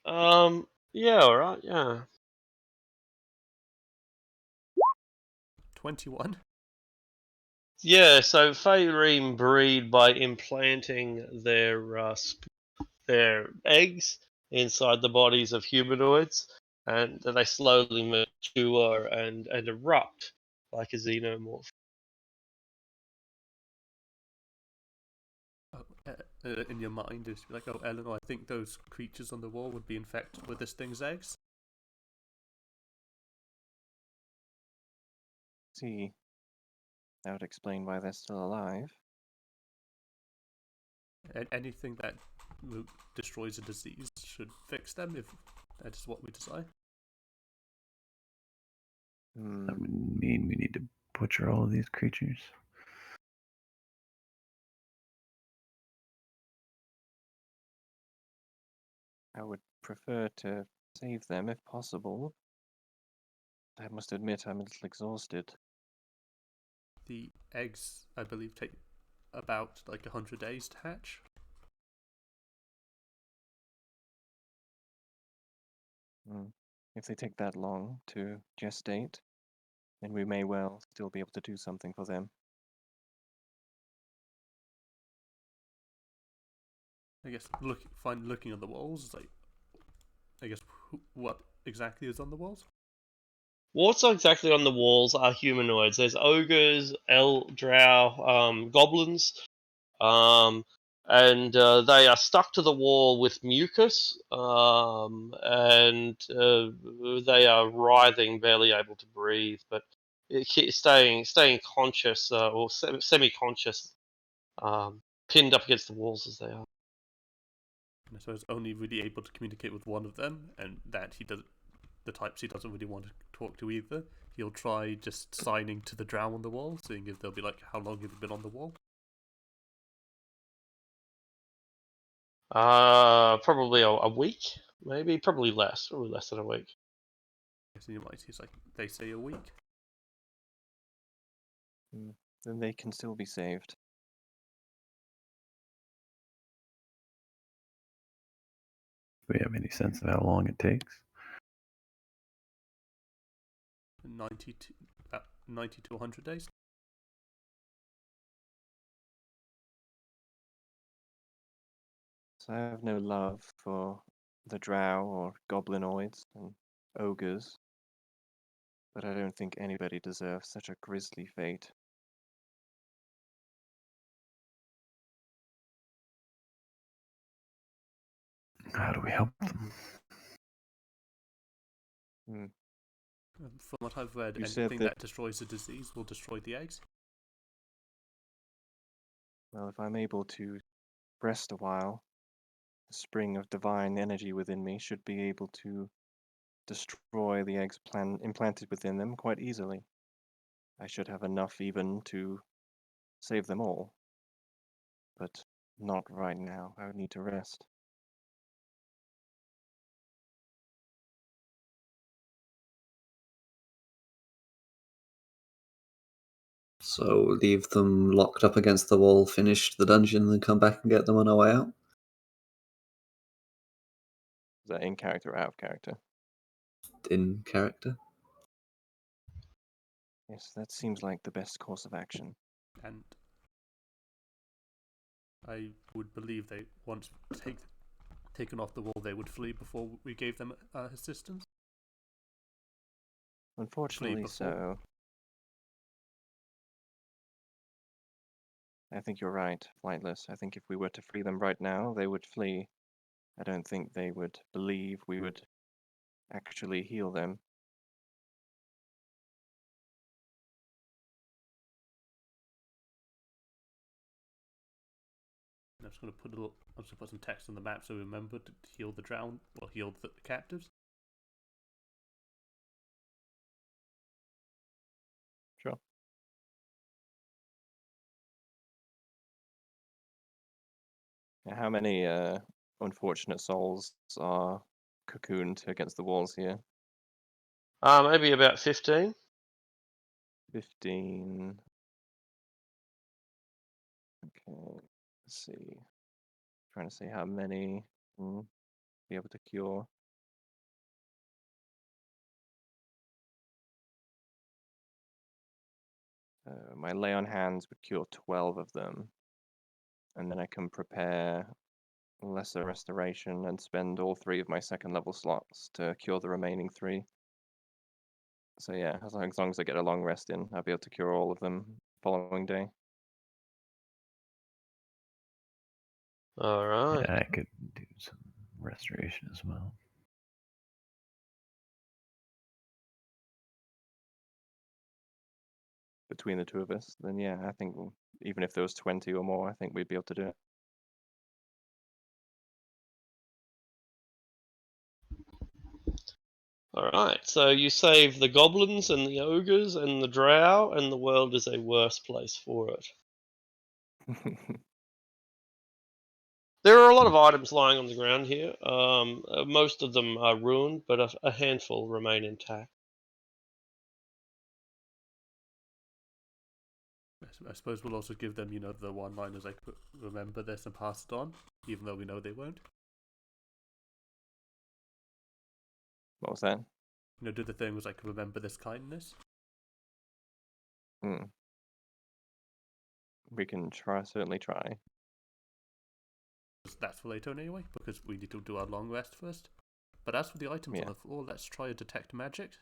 Yeah, all right, yeah. 21. Yeah, so Faerine breed by implanting their eggs inside the bodies of humanoids, and then they slowly mature and erupt like a xenomorph. In your mind, is like, oh, Eleanor, I think those creatures on the wall would be infected with this thing's eggs. See, that would explain why they're still alive. Anything that destroys a disease should fix them if that is what we decide. That would mean we need to butcher all of these creatures. I would prefer to save them if possible. I must admit I'm a little exhausted. The eggs, I believe, take about like 100 days to hatch. If they take that long to gestate, then we may well still be able to do something for them. I guess looking on the walls is like, I guess what exactly is on the walls? What's exactly on the walls are humanoids. There's ogres, drow, goblins, and they are stuck to the wall with mucus, and they are writhing, barely able to breathe, but staying conscious or semi-conscious, pinned up against the walls as they are. And I suppose only really able to communicate with one of them, and that he does the types he doesn't really want to talk to either. He'll try just signing to the drow on the wall, seeing if they'll be like, "How long have you been on the wall?" Probably a week, maybe, probably less than a week. So you might. He's like, they say a week. Then they can still be saved. Do we have any sense of how long it takes? 90 to 100 days. So I have no love for the drow or goblinoids and ogres, but I don't think anybody deserves such a grisly fate. How do we help them? From what I've read, You said anything that- that destroys a disease will destroy the eggs. Well, if I'm able to rest a while, the spring of divine energy within me should be able to destroy the eggs implanted within them quite easily. I should have enough even to save them all. But not right now. I would need to rest. So leave them locked up against the wall, finish the dungeon, and then come back and get them on our way out? Is that in character or out of character? In character? Yes, that seems like the best course of action. And I would believe they, once taken off the wall, they would flee before we gave them assistance. Unfortunately, so. I think you're right, Flightless. I think if we were to free them right now, they would flee. I don't think they would believe we would actually heal them. I'm just going to put some text on the map so we remember to heal the drowned or heal the captives. Sure. How many unfortunate souls are cocooned against the walls here? Maybe about 15. 15. Okay, let's see. Trying to see how many be able to cure. My lay on hands would cure 12 of them, and then I can prepare lesser restoration and spend all 3 of my second level slots to cure the remaining 3. So yeah, as long as I get a long rest in, I'll be able to cure all of them following day. All right. Yeah, I could do some restoration as well. Between the 2 of us, then yeah, I think even if there was 20 or more, I think we'd be able to do it. All right. So you save the goblins and the ogres and the drow, and the world is a worse place for it. There are a lot of items lying on the ground here. Most of them are ruined, but a handful remain intact. I suppose we'll also give them, the one-liners like remember this and pass it on, even though we know they won't. What was that? Do the things like remember this kindness. We can certainly try. That's for later anyway, because we need to do our long rest first. But as for the items on the floor, let's try to detect magic.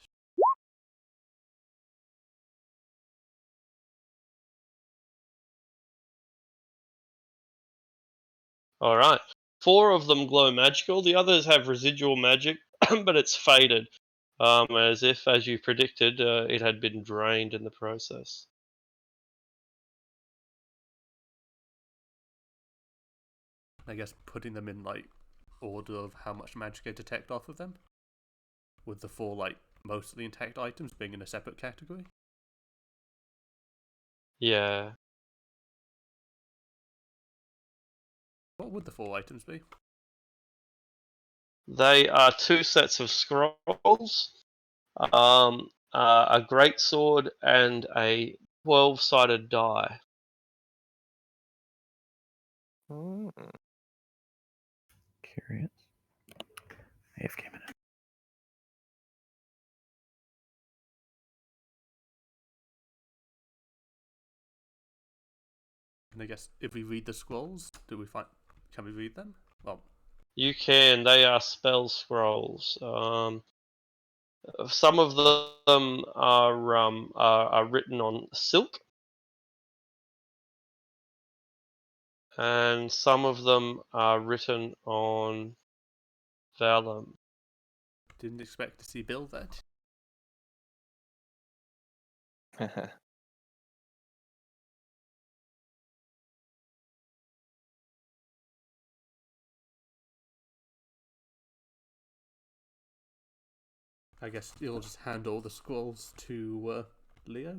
All right. 4 of them glow magical. The others have residual magic, but it's faded, as if, as you predicted, it had been drained in the process. I guess putting them in order of how much magic I detect off of them, with the 4 mostly intact items being in a separate category. Yeah. What would the 4 items be? They are 2 sets of scrolls, a great sword, and a 12-sided die. Curious. AFK minute. And I guess if we read the scrolls, can we read them? Well, You can. They are spell scrolls. Some of them are written on silk, and some of them are written on vellum. didn't expect to see Bill that. I guess you'll just hand all the scrolls to Leo.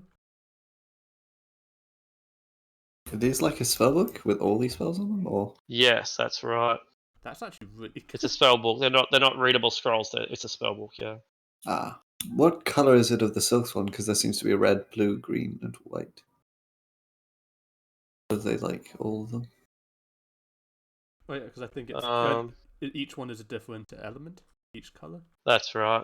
Are these like a spellbook with all these spells on them, or? Yes, that's right. That's actually really good. It's a spell book. They're not readable scrolls. It's a spell book. Yeah. What color is it of the silk one? Because there seems to be a red, blue, green, and white. Are they like all of them? Oh yeah, because I think it's each one is a different element, each color. That's right.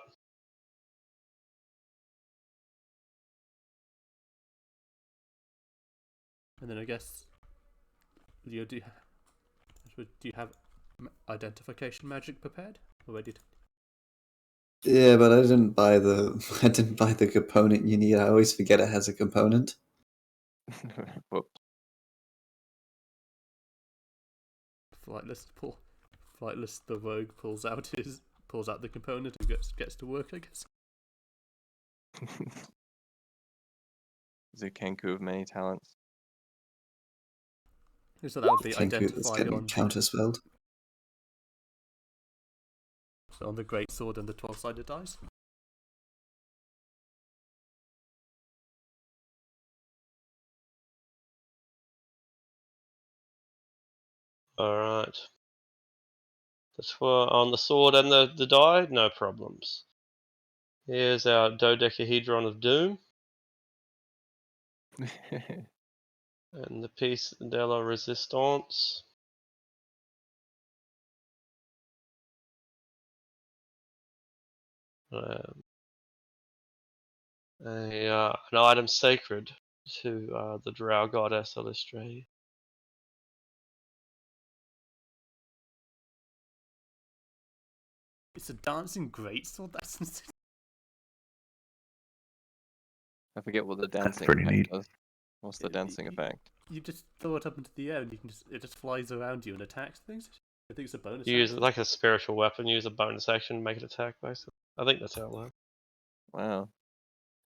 And then I guess, Leo, do you have identification magic prepared or ready to? Yeah, but I didn't buy the component you need. I always forget it has a component. Whoops. Flightless the rogue pulls out the component and gets to work, I guess. Zukenku of many talents. So that would be Thank you. That's identified getting counterspelled. on the great sword and the 12-sided dice. Alright. That's for on the sword and the die, no problems. Here's our dodecahedron of doom. And the piece de la resistance. An item sacred to the drow goddess Illustrated. It's a dancing greatsword. That's insane. I forget what the dancing pretty effect neat. does. What's the dancing effect? You just throw it up into the air and it just flies around you and attacks things. I think it's a bonus. Use it action. like a spiritual weapon, use a bonus action, make it attack, basically. I think that's how it works. Wow.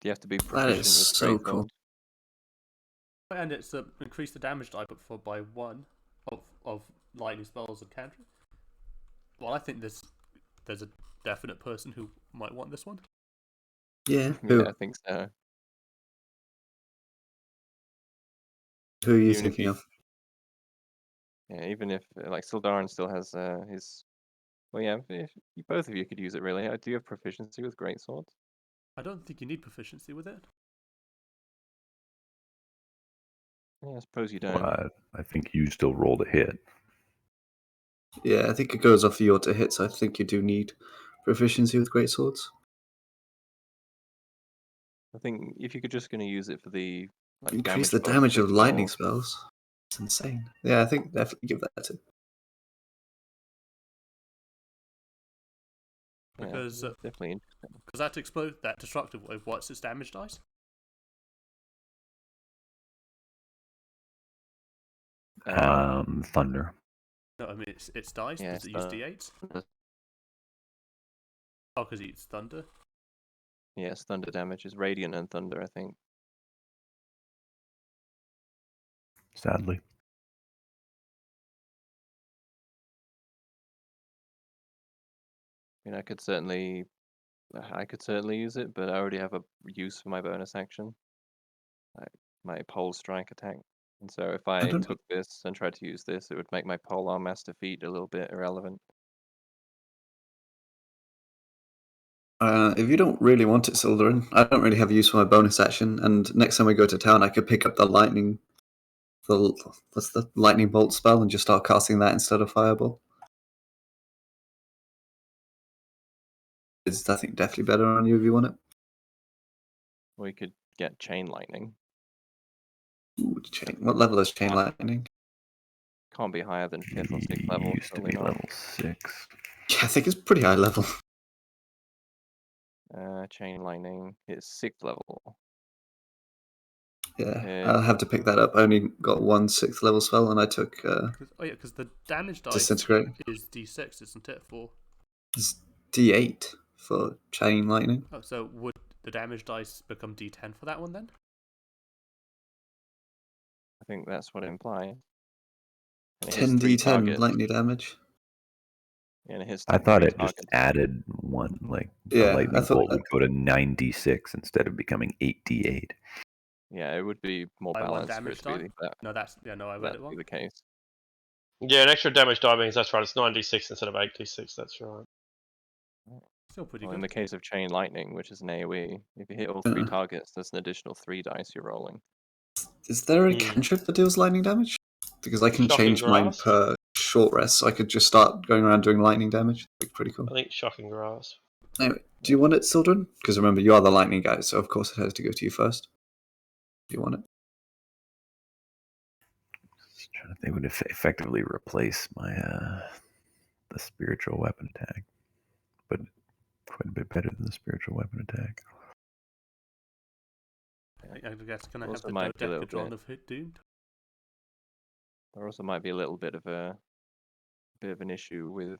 Do you have to be That proficient is with so greatsword? cool. And it's increase the damage die by 1 of lightning spells and cantrips. Well, I think there's a definite person who might want this one. Yeah. Yeah, I think so. Who are you Even if thinking of? Yeah, even if like Sildarin still has his. Well, yeah, if both of you could use it really. Do you have proficiency with greatswords? I don't think you need proficiency with it. Yeah, I suppose you don't. Well, I think you still rolled a hit. Yeah, I think it goes off your to hit, so I think you do need proficiency with greatswords. I think if you're just going to use it for the like Increase damage the bonus damage as of lightning well, spells. It's insane. Yeah, I think definitely give that to. yeah, Because it's definitely interesting. that destructive wave, what's its damage dice? Thunder. No, I mean it's dice. Yeah, Does it use d8s? Oh, because it eats thunder. Yes, thunder damage is radiant and thunder, I think. Sadly. I mean, I could certainly use it, but I already have a use for my bonus action, like my pole strike attack. And so if I don't- took this and tried to use this, it would make my polearm master feat a little bit irrelevant. If you don't really want it, Sildarin, I don't really have use for my bonus action. And next time we go to town, I could pick up the lightning bolt spell and just start casting that instead of fireball. It's I think definitely better on you if you want it. Or you could get chain lightning. Ooh, what level is chain lightning? Can't be higher than 5th or 6th level. Used to Surely be not. level 6. Yeah, I think it's pretty high level. Chain lightning is 6th level. Yeah, I'll have to pick that up. I only got one 6th level spell, and I took Because the damage dice disintegrate. is d6, isn't it? It's D8 for chain lightning. Oh, so would the damage dice become d10 for that one then? I think that's what it implies. And it hits 10 3 D10 targets. lightning damage. And it hits I thought three it just targets. added one, like the Yeah, I lightning thought bolt that. would go to 9d6 instead of becoming 8d8. Yeah, it would be more By one balanced for damage it to die? be that. No, I read it That'd be wrong. the case. Yeah, an extra damage die means that's right. It's 9d6 instead of 8d6. That's right. Still pretty Well, in good. the case of chain lightning, which is an AoE, if you hit all 3 targets, that's an additional 3 dice you're rolling. Is there a Hmm. cantrip that deals lightning damage? Because I can Shocking change mine Grasp? per short rest, so I could just start going around doing lightning damage. That'd be pretty cool. I think Shocking Grasp. Anyway, do you want it, Sildren? Because remember, you are the lightning guy, so of course it has to go to you first. Do you want it? Just trying to think would effectively replace my the spiritual weapon attack, but quite a bit better than the spiritual weapon attack. I guess can I have Also the might be a little dodecadron bit. of Hit Doomed? There also might be a little bit of an issue with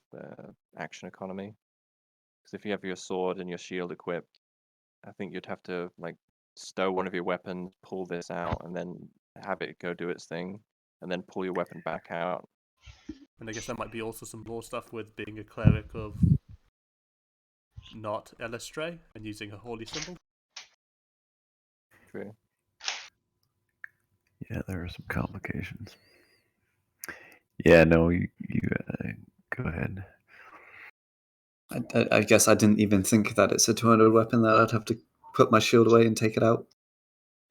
action economy. Because if you have your sword and your shield equipped, I think you'd have to like stow one of your weapons, pull this out, and then have it go do its thing, and then pull your weapon back out. And I guess there might be also some more stuff with being a cleric of not Elestray and using a holy symbol. True. Yeah, there are some complications. Yeah, no, you go ahead. I guess I didn't even think that it's a 200 weapon that I'd have to put my shield away and take it out.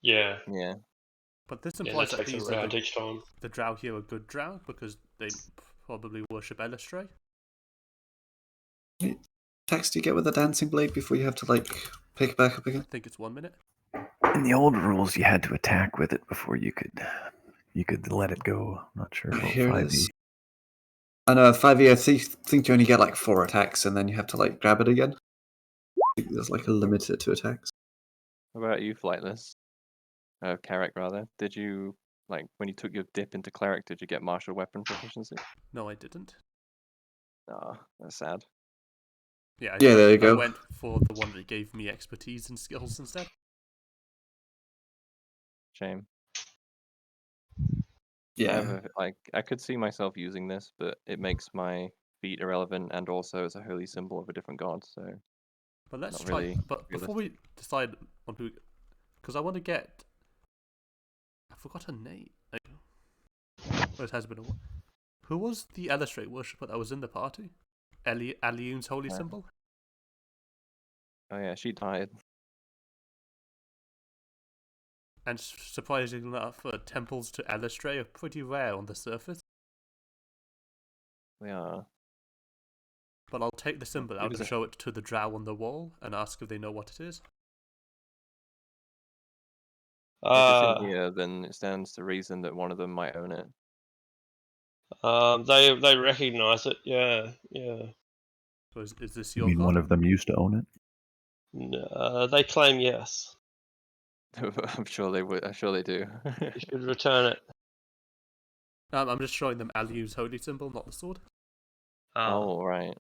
Yeah. Yeah. But this Yeah, implies that that takes a these are round each time. the drow here are good drow because they probably worship Elestray. Attacks do you get with a dancing blade before you have to like pick it back up I again? think it's 1 minute. In the old rules, you had to attack with it before you could let it go. I'm not sure about Here it 5e. is. I know 5e. I think you only get like 4 attacks, and then you have to like grab it again. There's like a limit to attacks. What about you, Flightless? Carrick rather. Did you like when you took your dip into cleric? Did you get martial weapon proficiency? No, I didn't. Ah, that's sad. Yeah, Yeah, there you I go. went for the one that gave me expertise and skills instead. Shame. Yeah. I could see myself using this, but it makes my feat irrelevant, and also it's a holy symbol of a different god. So But let's not try. really But before we decide on who, because I want to get, I forgot her name. Well, it has been a while. Who was the Elestray worshipper that was in the party? Aliun's holy Uh, symbol. oh yeah, she died. And surprisingly enough, temples to Elestray are pretty rare on the surface. They are. But I'll take the symbol It out was and a- show it to the drow on the wall and ask if they know what it is. If it's in Uh, here, then it stands to reason that one of them might own it. they recognise it. Yeah, yeah. So is this You your mean card? one of them used to own it? They claim yes. I'm sure they would. I'm sure they do. You should return it. I'm just showing them Aliun's holy symbol, not the sword. Oh right.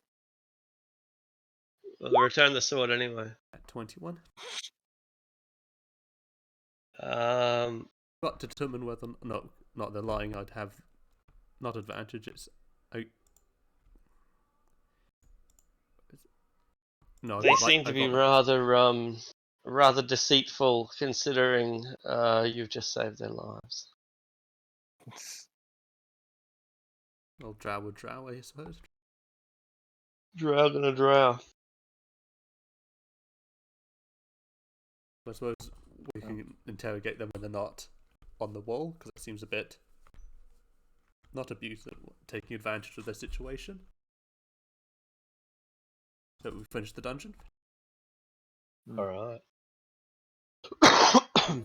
Well, return the sword anyway. At 21. Um, Got to determine whether no, not they're lying. I'd have not advantage. It's no. they seem to be rather deceitful, considering you've just saved their lives. Well, drow would drow, I suppose. Drow gonna drow. I suppose we can interrogate them when they're not on the wall, because it seems a bit not abusive, taking advantage of their situation. So we finished the dungeon. All right.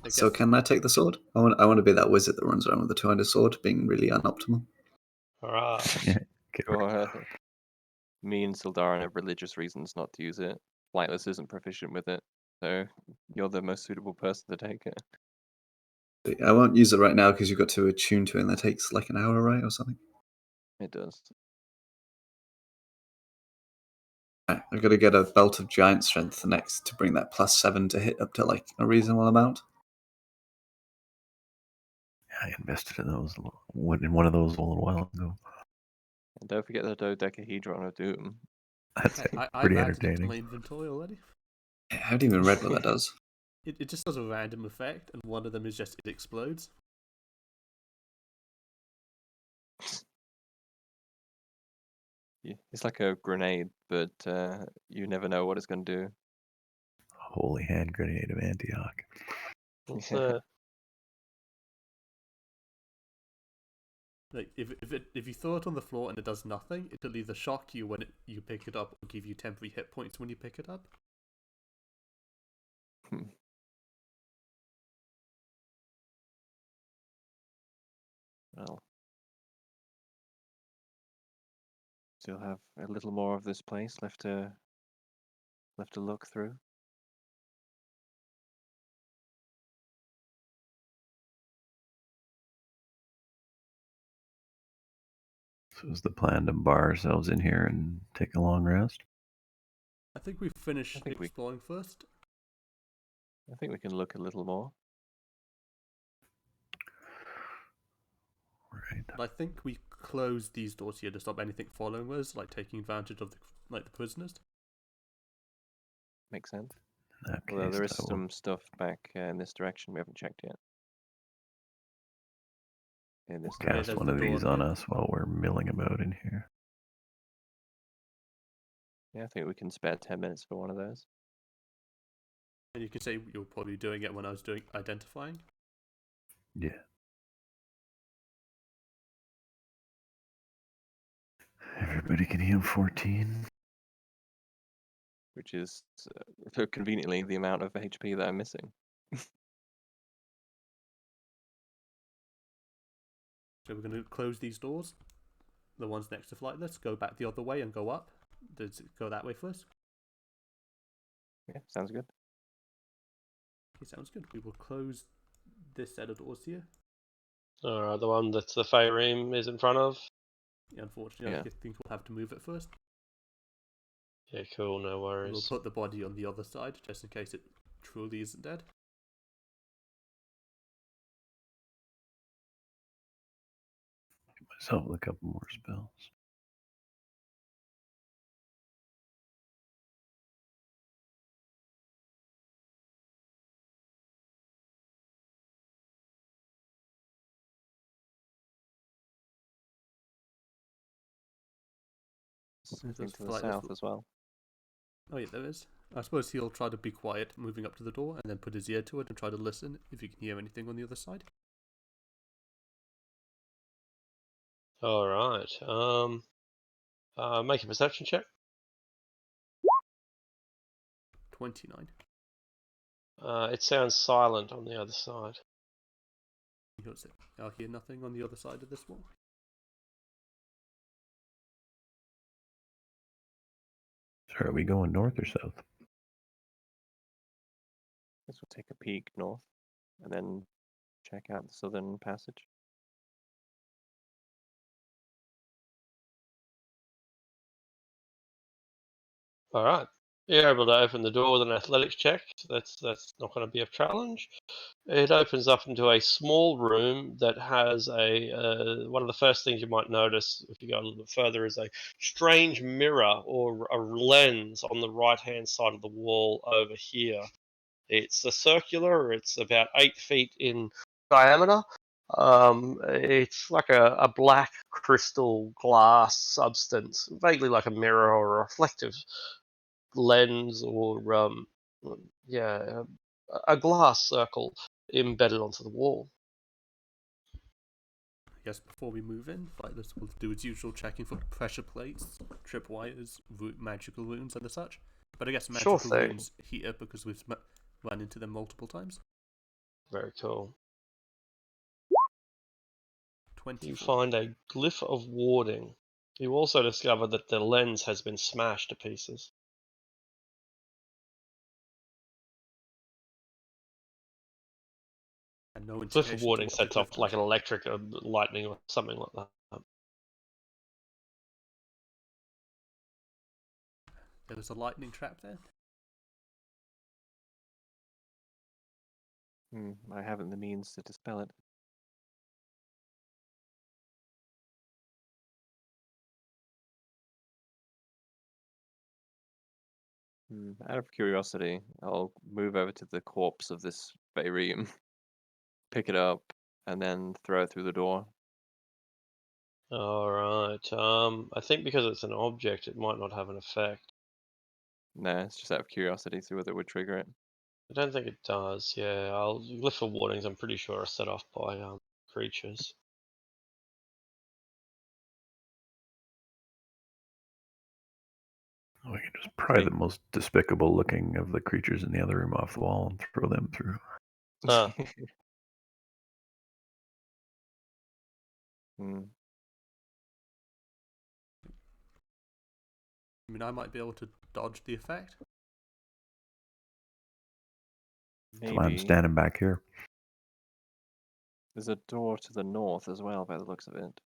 So can I take the sword? I want to be that wizard that runs around with the 200 sword, being really unoptimal. All right. Yeah. Get rid- Sure. Me and Sildaren have religious reasons not to use it. Flightless isn't proficient with it, so you're the most suitable person to take it. I won't use it right now because you've got to attune to it, and that takes like an hour, right, or something. It does. Right, I've got to get a belt of giant strength next to bring that +7 to hit up to like a reasonable amount. I invested in those in one of those a little while ago. And don't forget the dodecahedron of doom. That's I've pretty added it to entertaining. my inventory already. I haven't even read what that does. It just does a random effect, and one of them is just it explodes. It's like a grenade, but you never know what it's going to do. Holy hand grenade of Antioch. What's Yeah. that? Like if you throw it on the floor and it does nothing, it'll either shock you when you pick it up or give you temporary hit points when you pick it up. Well, still have a little more of this place left to look through. So is the plan to bar ourselves in here and take a long rest? I think we've finished I think we- exploring first. I think we can look a little more. Right. But I think we closed these doors here to stop anything following us, like taking advantage of the prisoners. Makes sense. In that Although case, there is I will some stuff back in this direction we haven't checked yet. In this Okay, cast there's one the of door these on on here. us while we're milling about in here. Yeah, I think we can spare 10 minutes for one of those. And you can say you were probably doing it when I was doing identifying. Yeah. Everybody can heal 14. Which is conveniently the amount of HP that I'm missing. So we're going to close these doors. The ones next to Flightless. Go back the other way and go up. Does it go that way first? Yeah, sounds good. Okay, sounds good. We will close this set of doors here. Alright, the one that the Feyreem is in front of. Yeah, unfortunately, Yeah. I think we'll have to move it first. Yeah, cool, no We'll worries. put the body on the other side, just in case it truly isn't dead. Give myself a couple more spells. Something to the Flightless south as well. Oh yeah, there is. I suppose he'll try to be quiet, moving up to the door, and then put his ear to it and try to listen if he can hear anything on the other side. Alright, make a perception check. 29. It sounds silent on the other side. He'll say, I'll hear nothing on the other side of this wall. So are we going north or south? Guess we'll take a peek north and then check out the southern passage. Alright. You're able to open the door with an athletics check. That's not going to be a challenge. It opens up into a small room that has a one of the first things you might notice if you go a little bit further is a strange mirror or a lens on the right hand side of the wall over here. It's a circular. It's about 8 feet in diameter. It's like a black crystal glass substance, vaguely like a mirror or a reflective lens, or yeah, a glass circle embedded onto the wall. I guess before we move in, Flightless will do its usual checking for pressure plates, tripwires, magical runes, and the such. But I guess Sure magical thing. runes here because we've run into them multiple times. Very cool. 24. You find a glyph of warding. You also discover that the lens has been smashed to pieces. And no Glyph indication of to warding what the sets glyph off like has. an electric lightning or something like that. There was a lightning trap there. I haven't the means to dispel it. Out of curiosity, I'll move over to the corpse of this Feyreem, pick it up, and then throw it through the door. Alright, I think because it's an object, it might not have an effect. No, it's just out of curiosity, see whether it would trigger it. I don't think it does, yeah. Glyph of wardings, I'm pretty sure, are set off by creatures. We can just pry the most despicable looking of the creatures in the other room off the wall and throw them through. Hmm. I mean, I might be able to dodge the effect. That's why I'm Maybe. standing back here. There's a door to the north as well, by the looks of it.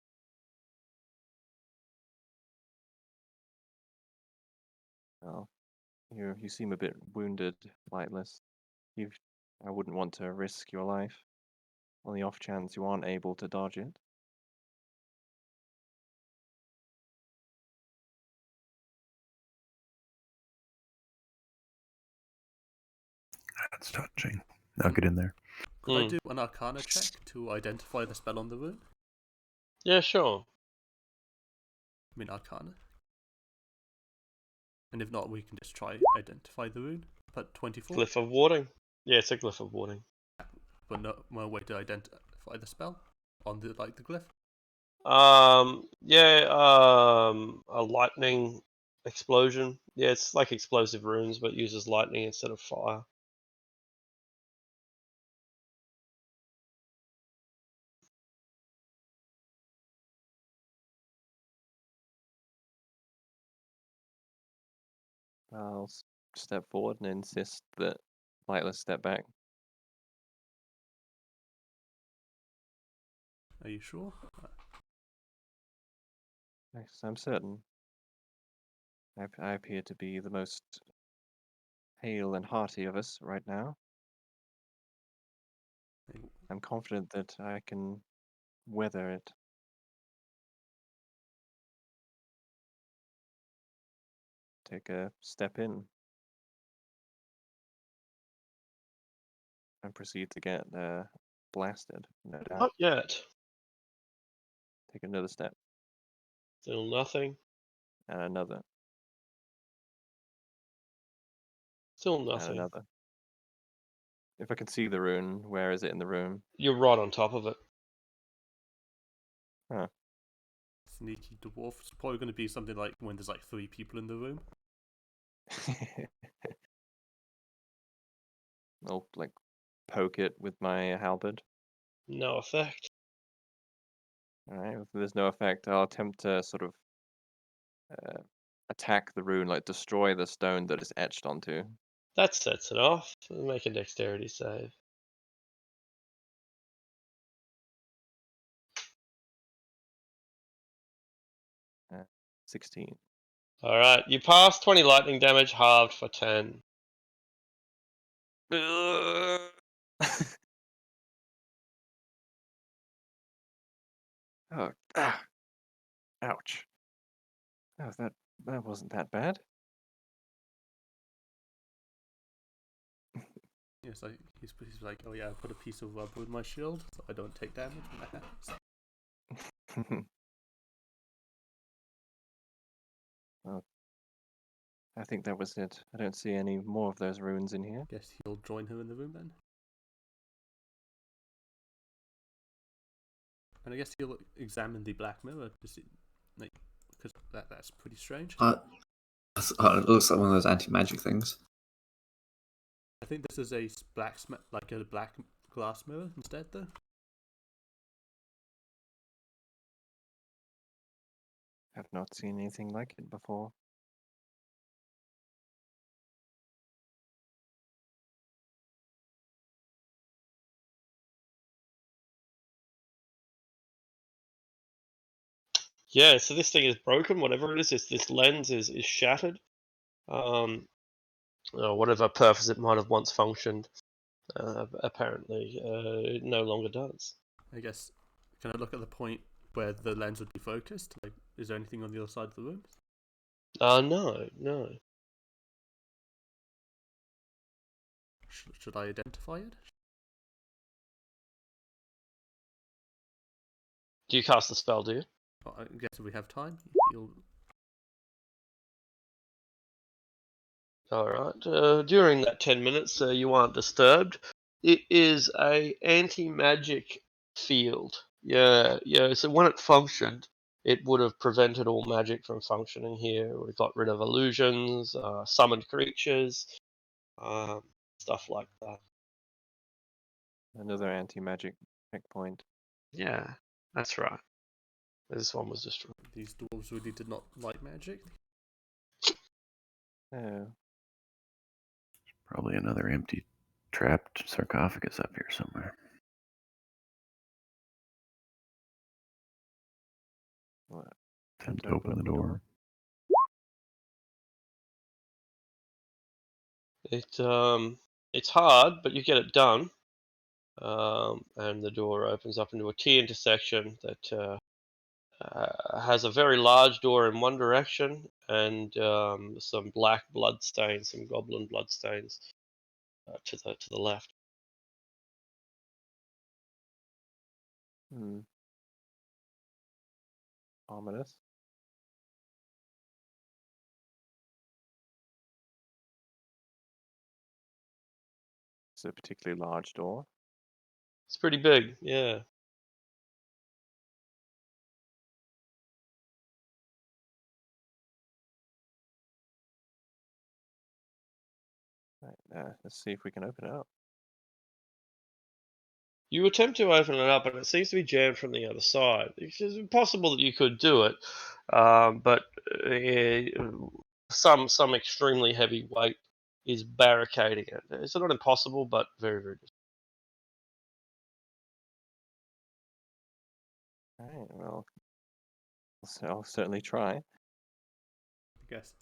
Well, you seem a bit wounded, Lightless. I wouldn't want to risk your life on the off chance you aren't able to dodge it. That's touching. Now get in there. Could I do an Arcana check to identify the spell on the rune? Yeah, sure. I mean, Arcana. And if not, we can just try identify the rune. But 24. Glyph of warding. Yeah, it's a glyph of warding. But no way to identify the spell on the glyph. A lightning explosion. Yeah, it's like explosive runes, but uses lightning instead of fire. I'll step forward and insist that Lightless step back. Are you sure? Yes, I'm certain. I appear to be the most hale and hearty of us right now. I'm confident that I can weather it. Take a step in and proceed to get blasted, no doubt. Not yet. Take another step Still nothing. and another Still and nothing. another. If I can see the rune, where is it in the room? You're right on top of it. Sneaky dwarf. It's probably going to be something like when there's like 3 people in the room. I'll like poke it with my halberd. No effect. Alright, if there's no effect, I'll attempt to sort of attack the rune, like destroy the stone that it's etched onto. That sets it off. Make a dexterity save. Uh, 16. Alright, you pass 20 lightning damage, halved for 10. Oh, ouch. Oh, that wasn't that bad. Yes, he's like, oh yeah, I put a piece of rubber in my shield so I don't take damage when that happens. Well, I think that was it. I don't see any more of those runes in here. Guess he'll join her in the room then. And I guess he'll examine the black mirror to see, like, because that's pretty strange. It looks like one of those anti-magic things. I think this is a black glass mirror instead, though. I've not seen anything like it before. Yeah, so this thing is broken, whatever it is. This lens is shattered. Whatever purpose it might have once functioned, apparently it no longer does. I guess, can I look at the point where the lens would be focused? Like, is there anything on the other side of the room? No. Should I identify it? Do you cast the spell, do you? Oh, I guess if we have time, he'll... Alright, during that 10 minutes you aren't disturbed. It is a anti-magic field. Yeah, so when it functioned, it would have prevented all magic from functioning here. It would have got rid of illusions, summoned creatures, um, stuff like that. Another anti-magic checkpoint. Yeah, that's right. This one was destroyed. These dwarves really did not like magic. Oh, Probably another empty, trapped sarcophagus up here somewhere. what? Attempt to open the door. It's hard, but you get it done. And the door opens up into a T intersection that has a very large door in one direction and some black blood stains, some goblin blood stains to the left. Hmm. Ominous. It's a particularly large door. It's pretty big, yeah. Right, let's see if we can open it up. You attempt to open it up, and it seems to be jammed from the other side. It's possible that you could do it, but some extremely heavy weight is barricading it. It's not impossible, but very, very difficult. All right, well, I'll certainly try. I guess.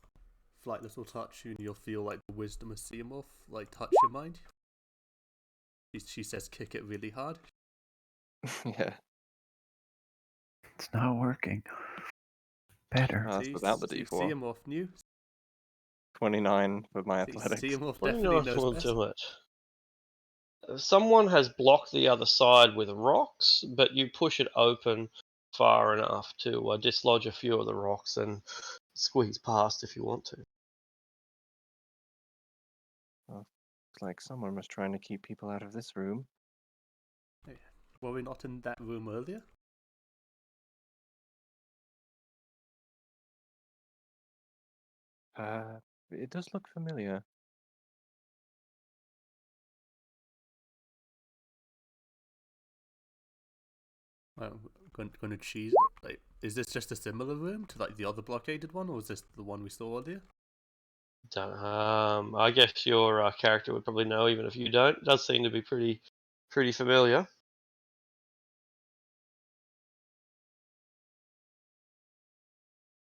Slight little touch, and you'll feel like the wisdom of Seamorph like touch your mind. She says, "Kick it really hard." Yeah, It's not working. Better. that's without the D4. Seamorph knew. 29 for my athletics. Seamorph What do you definitely know knows will best. do it? Someone has blocked the other side with rocks, but you push it open far enough to dislodge a few of the rocks and squeeze past if you want to. Looks like someone was trying to keep people out of this room. Were we not in that room earlier? It does look familiar. I'm going to cheese. Like, is this just a similar room to like the other blockaded one, or is this the one we saw earlier? I guess your character would probably know, even if you don't. It does seem to be pretty familiar.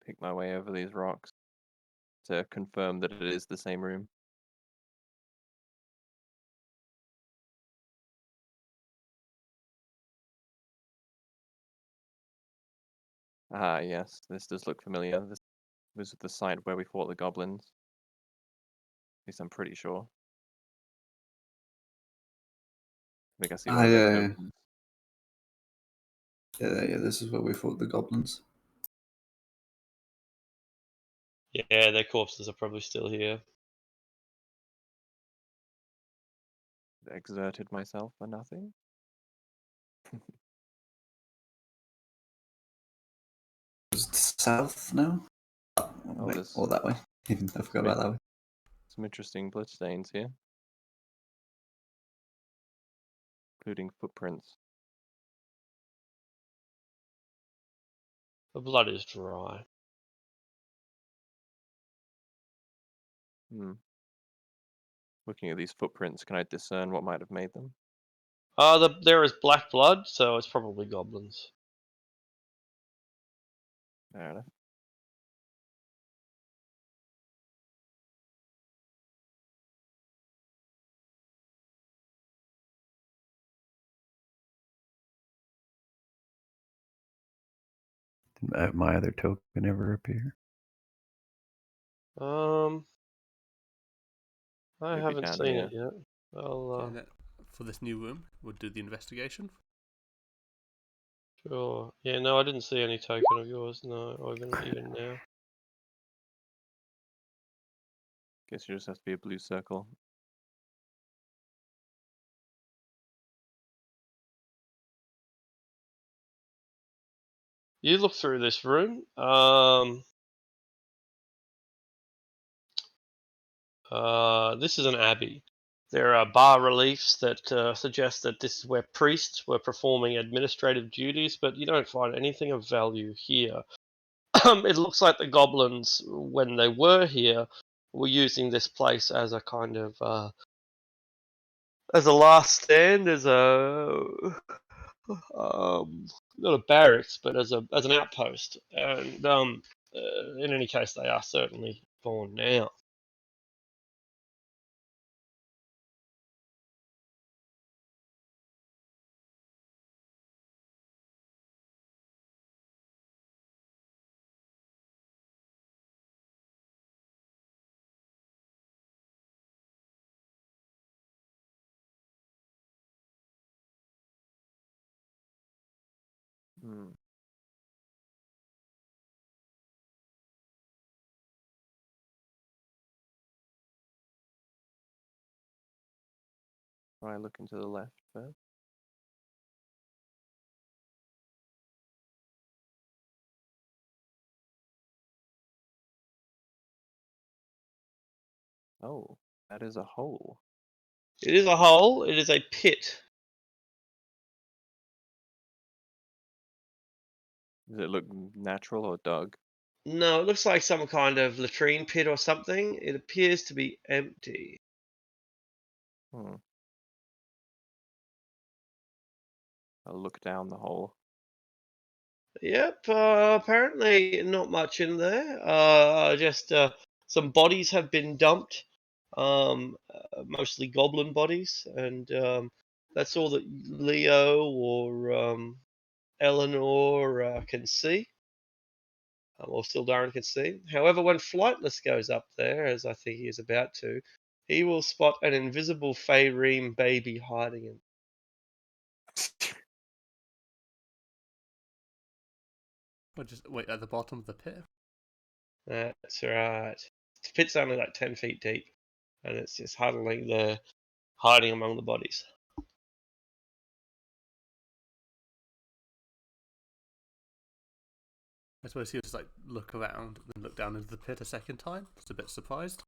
Pick my way over these rocks to confirm that it is the same room. Ah, yes, this does look familiar. This was the site where we fought the goblins. At least I'm pretty sure. I think I see one of their tokens. Yeah, this is where we fought the goblins. Yeah, their corpses are probably still here. Exerted myself for nothing. South now? Oh, wait, there's or that way. I forgot about that way. some interesting bloodstains here, including footprints. The blood is dry. Looking at these footprints, can I discern what might have made them? There is black blood, so it's probably goblins. Fair enough. Did my other token ever appear? I Maybe haven't down seen here. it yet. I'll And for this new room, we'll do the investigation. sure. Yeah, no, I didn't see any token of yours. No, or even now. Guess you just have to be a blue circle. You look through this room. This is an abbey. There are bas reliefs that suggest that this is where priests were performing administrative duties, but you don't find anything of value here. It looks like the goblins, when they were here, were using this place as a kind of as a last stand, as a not a barracks, but as an outpost. And in any case, they are certainly gone now. Hmm. Try looking to the left first. Oh, that is a hole. It is a hole. It is a pit. Does it look natural or dug? No, it looks like some kind of latrine pit or something. It appears to be empty. Hmm. I'll look down the hole. Yep, apparently not much in there. Just some bodies have been dumped, mostly goblin bodies, and that's all that Leo or Eleanor can see, or Sildarin can see. However, when Flightless goes up there, as I think he is about to, he will spot an invisible Faereme baby hiding in. Or just wait at the bottom of the pit. That's right. The pit's only like 10 feet deep, and it's just huddling there, hiding among the bodies. I suppose he'll just like look around and then look down into the pit a second time. Just a bit surprised.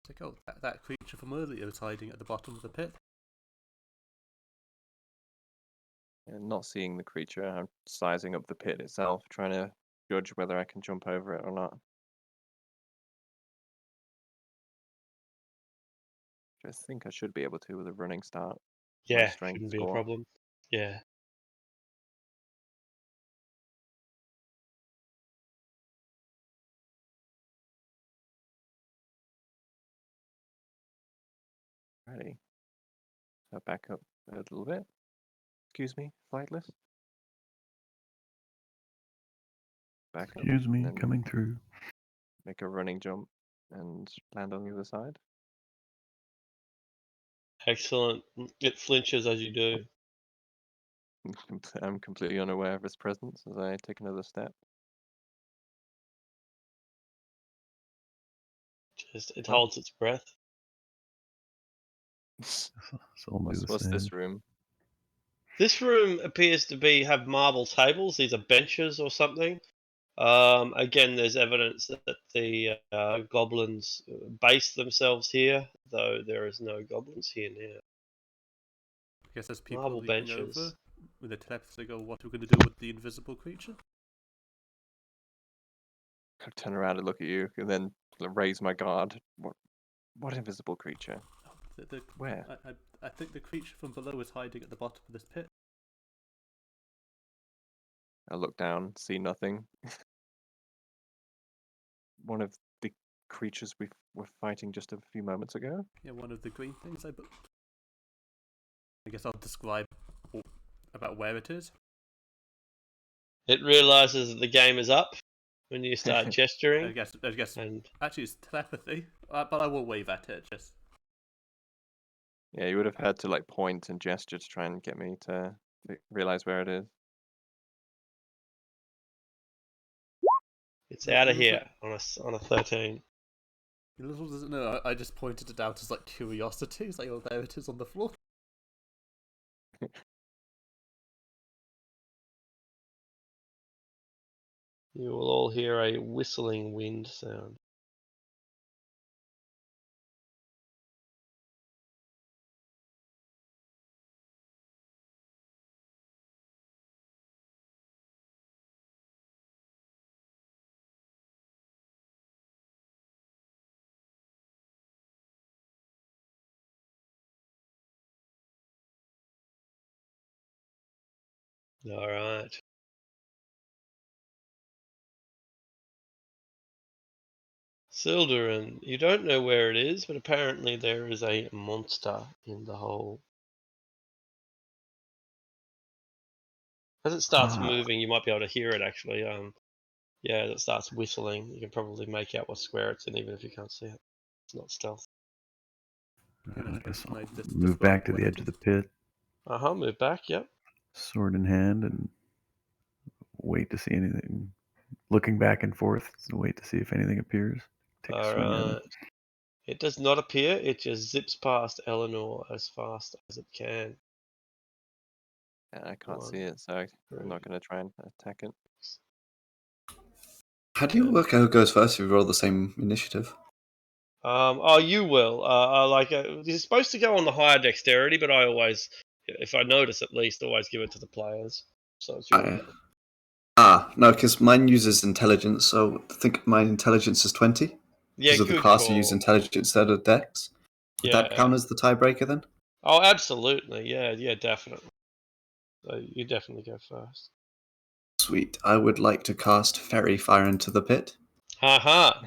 It's like, oh, that creature from earlier is hiding at the bottom of the pit. And not seeing the creature, I'm sizing up the pit itself, trying to judge whether I can jump over it or not. I think I should be able to with a running start. My Yeah, strength shouldn't be a score. problem. Yeah. Ready. So back up a little bit. Excuse me, flightless. Back up. Excuse me, and then coming through. make a running jump and land on the other side. Excellent. It flinches as you do. I'm completely unaware of its presence as I take another step. Just it Oh. holds its breath. So I'll do the What's same. this room? This room appears to have marble tables. These are benches or something. Again, there's evidence that the goblins base themselves here, though there is no goblins here now. I guess there's people Marble leaping benches. over with the telepathy. Go, what are we going to do with the invisible creature? I turn around and look at you, and then raise my guard. What invisible creature? Where? I think the creature from below is hiding at the bottom of this pit. I look down, see nothing. One of the creatures we were fighting just a few moments ago. Yeah, one of the green things I booked. I guess I'll describe about where it is. It realizes that the game is up when you start gesturing. I guess. And Actually, it's telepathy, but I will wave at it. Just Yeah, you would have had to like point and gesture to try and get me to realize where it is. it's out of here on a 13. Little does it know, I just pointed it out as like curiosity. It's like, oh, there it is on the floor. You will all hear a whistling wind sound. All right. Sildurin, you don't know where it is, but apparently there is a monster in the hole. As it starts moving, you might be able to hear it actually. Yeah, as it starts whistling, you can probably make out what square it's in, even if you can't see it. It's not stealth. I guess I'll move back to the edge of the pit, Move back, yep. sword in hand, and wait to see anything. Looking back and forth, wait to see if anything appears. Take a swing at it. It does not appear, it just zips past Eleanor as fast as it can. Yeah, I can't see it, so I'm not going to try and attack it. How do you work out who goes first if you roll the same initiative? You will. You're supposed to go on the higher dexterity, but I always, if I notice at least, always give it to the players. So it's your call. No, because mine uses intelligence, so I think my intelligence is 20. Yeah, Because of the good class call. you use intelligence instead of dex. Would that count as the tiebreaker then? Oh, absolutely. Yeah, definitely. So you definitely go first. Sweet. I would like to cast Fairy Fire into the pit. Haha.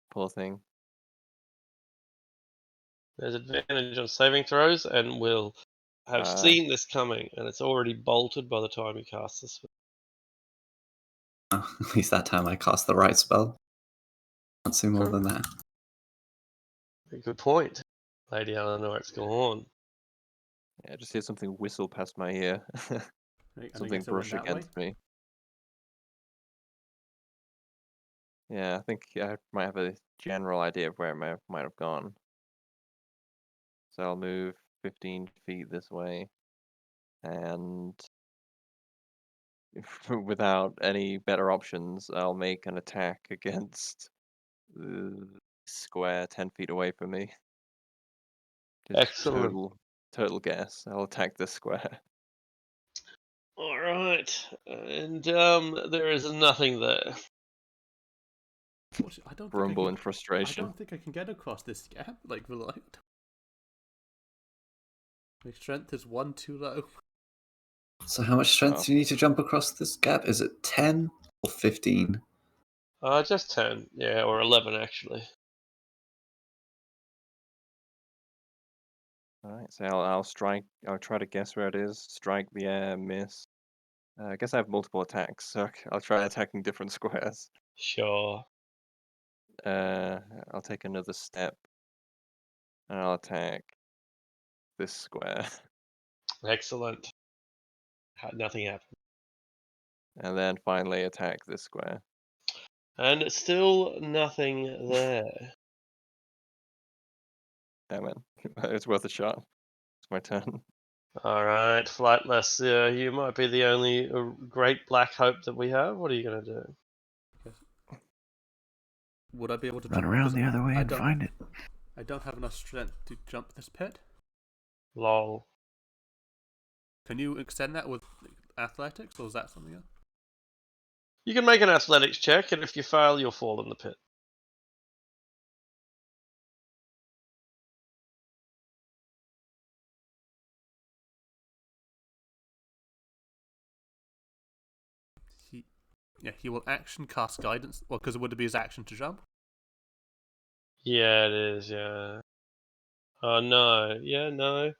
Poor thing. There's advantage on saving throws, and we'll have seen this coming, and it's already bolted by the time you cast this. At least that time I cast the right spell. Can't say more than that. Good point, Lady Eleanor. It's gone. Yeah, I just hear something whistle past my ear. Something brush against me. Yeah, I think I might have a general idea of where it might have gone. So I'll move 15 feet this way, and without any better options, I'll make an attack against the square 10 feet away from me. Just Excellent. Total guess. I'll attack this square. All right, and there is nothing there. I don't Grumble in frustration. I don't think I can get across this gap. Like, reliant. My strength is 1 too low. So how much strength do you need to jump across this gap? Is it 10 or 15? Just 10, yeah, or 11 actually. Alright, so I'll strike. I'll try to guess where it is. Strike the air, miss. I guess I have multiple attacks, so I'll try attacking different squares. Sure. I'll take another step, and I'll attack this square. Excellent. Nothing happened. And then finally attack this square. And still nothing there. Damn it. It's worth a shot. It's my turn. Alright, Flightless, you might be the only great black hope that we have. What are you going to do? Would I be able to Run jump? around the other way and find it. I don't have enough strength to jump this pit. Lol. Can you extend that with athletics, or is that something else? You can make an athletics check, and if you fail, you'll fall in the pit. He will action cast guidance. Well, because it would be his action to jump. Yeah, it is, yeah. Oh, no. Yeah, no.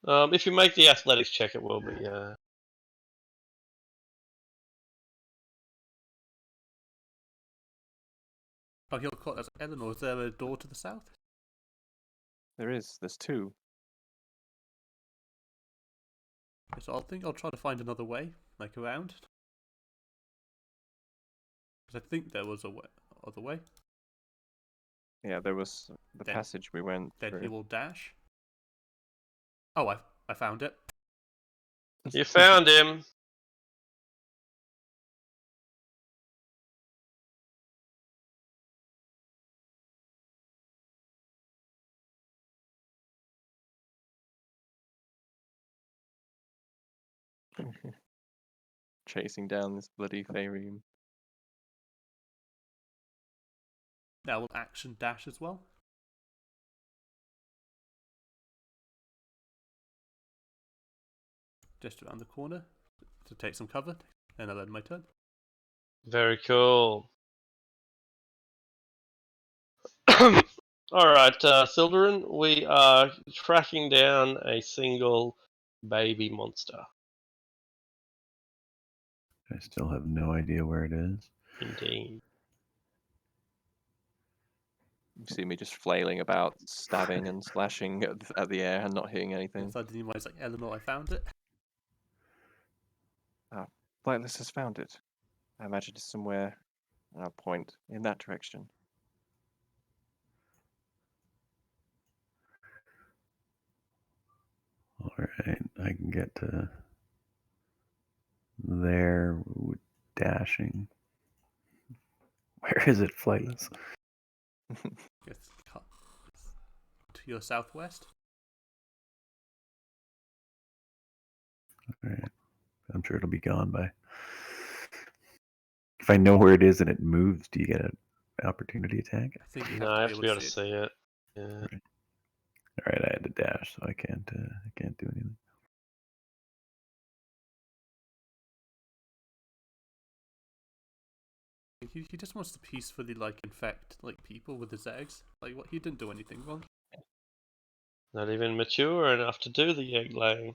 If you make the athletics check, it will be, yeah. Oh, he'll call us Eleanor. Is there a door to the south? There's two. So I think I'll try to find another way, like around. Because I think there was other way. Yeah, there was the passage we went through. Then he will dash. Oh, I found it. You found him. Chasing down this bloody Faerun. Now we'll action dash as well. Just around the corner to take some cover, and I'll end my turn. Very cool. Alright, Sildarin, we are tracking down a single baby monster. I still have no idea where it is. Indeed. You see me just flailing about, stabbing and slashing at the air and not hitting anything. Inside the device, like Eleanor, I found it. Flightless has found it. I imagine it's somewhere. And I'll point in that direction. All right, I can get to there with dashing. Where is it, Flightless? It's to your southwest. All right, I'm sure it'll be gone by. If I know where it is and it moves, do you get an opportunity attack? I think you No, I have to be able to see it. Yeah. All right, I had to dash, so I can't do anything. He just wants to peacefully infect people with his eggs. What, he didn't do anything wrong. Not even mature enough to do the egg laying.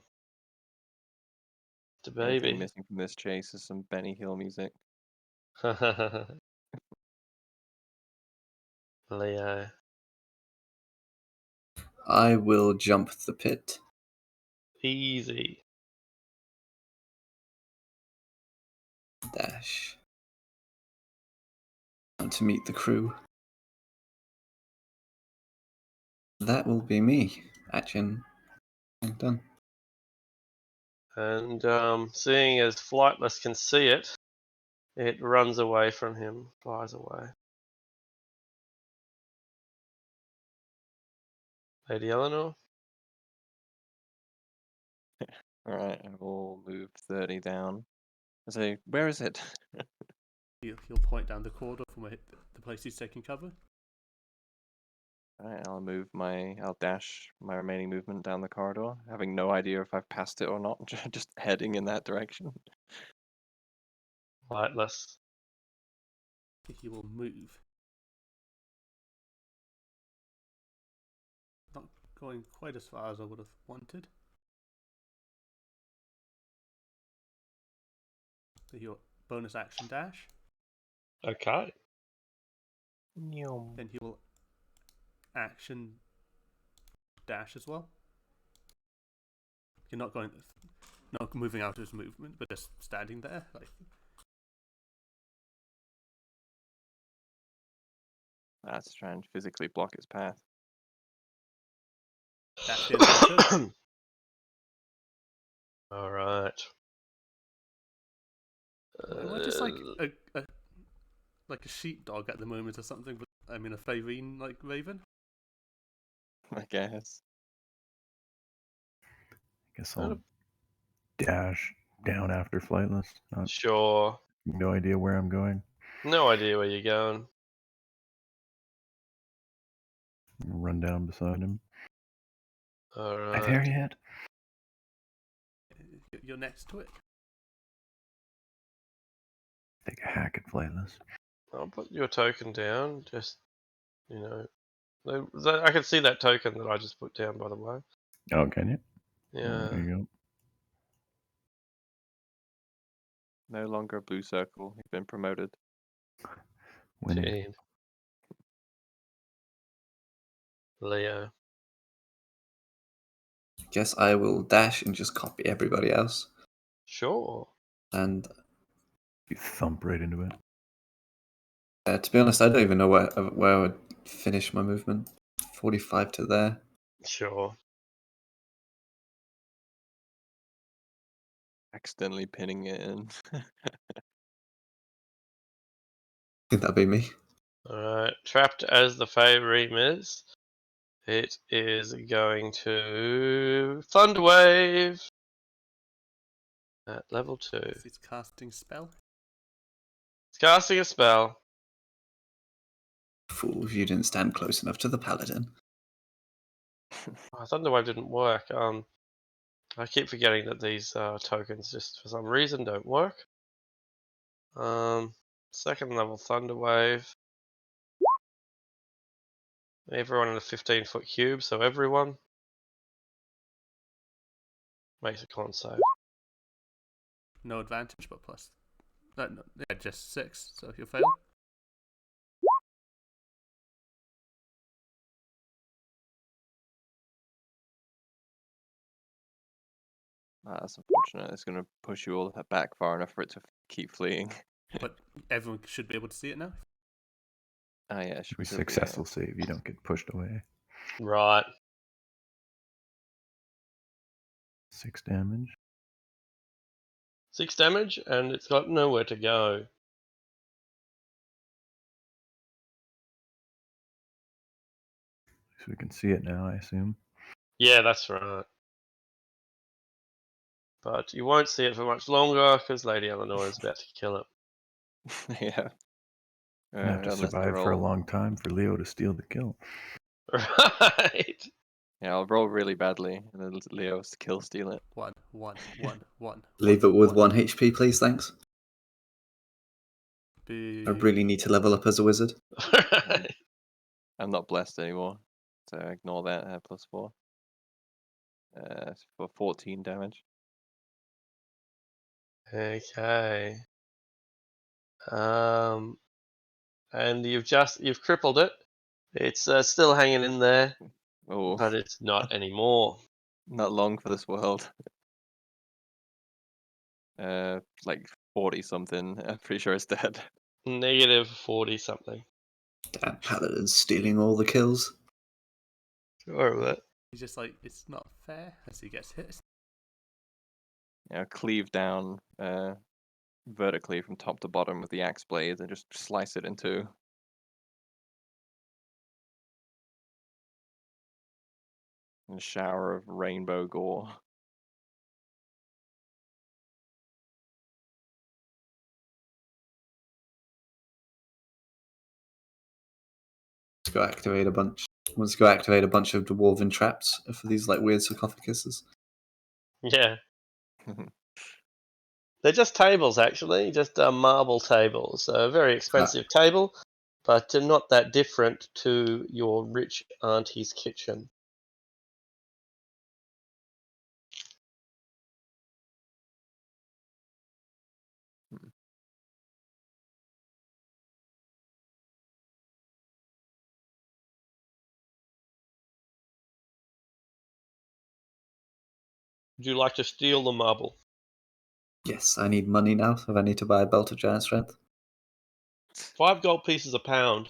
The The only thing baby. missing from this chase is some Benny Hill music. Leo. I will jump the pit. Easy. Dash. And to meet the crew. That will be me. Action. Done. And seeing as Flightless can see it, it runs away from him, flies away. Lady Eleanor? Alright, I will move 30 down. I say, where is it? He'll point down the corridor from the place he's taking cover. Alright, I'll dash my remaining movement down the corridor, having no idea if I've passed it or not, just heading in that direction. Flightless. He will move. Not going quite as far as I would have wanted. So your bonus action dash. Okay. Then he will action dash as well. You're not moving out of his movement, but just standing there. That's trying to physically block its path. That's the end of my turn. Alright. Am I just like a sheepdog at the moment or something? But I mean, a Faerun raven. I guess. I guess I'll dash down after Flightless. Sure. No idea where I'm going. No idea where you're going. Run down beside him. Alright. Am I there yet? You're next to it. Take a hack at Flightless. I'll put your token down. Just, I can see that token that I just put down, by the way. Oh, can you? Yeah. There you go. No longer a blue circle. You've been promoted. Winning. Indeed. Leo. Guess I will dash and just copy everybody else. Sure. And You thump right into it. to be honest, I don't even know where I would finish my movement. 45 to there. Sure. Accidentally pinning it in. Think that'd be me. Alright. Trapped as the Faerun is, it is going to Thunderwave. At level 2. He's casting spell. It's casting a spell. Fool, if you didn't stand close enough to the paladin. Oh, Thunderwave didn't work. I keep forgetting that these tokens just for some reason don't work. Second level Thunderwave. Everyone in a 15-foot cube, so everyone makes a con save. No advantage, but plus. No, yeah, just 6. So if you fail, That's unfortunate. It's going to push you all back far enough for it to keep fleeing. but everyone should be able to see it now. Ah, yeah. Should be should successful save. You don't get pushed away. Right. 6 damage. 6 damage, and it's got nowhere to go. So we can see it now, I assume. Yeah, that's right. But you won't see it for much longer because Lady Eleanor is about to kill it. Yeah. Gonna have to Unless they survive for a roll. long time for Leo to steal the kill. Right. Yeah, I'll roll really badly, and then Leo's kill steal it. 1, 1, 1, 1. Leave it with 1 HP, please, thanks. I Boo. really need to level up as a wizard. Right. I'm not blessed anymore, so ignore that. +4. For 14 damage. Okay. And you've crippled it. It's still hanging in there, Oh, but it's not anymore. not long for this world. Like 40 something. I'm pretty sure it's dead. Negative 40 something. Damn paladins stealing all the kills. Sure of it. He's just like, it's not fair as he gets hit. Yeah, cleave down vertically from top to bottom with the axe blade and just slice it in two. And a shower of rainbow gore. Let's go activate a bunch. Let's go activate a bunch of dwarven traps for these like weird sarcophaguses. Yeah. They're just tables, actually, just marble tables. A very expensive table, but not that different to your rich auntie's kitchen. Would you like to steal the marble? Yes, I need money now, so I need to buy a belt of giant strength. 5 gold pieces a pound.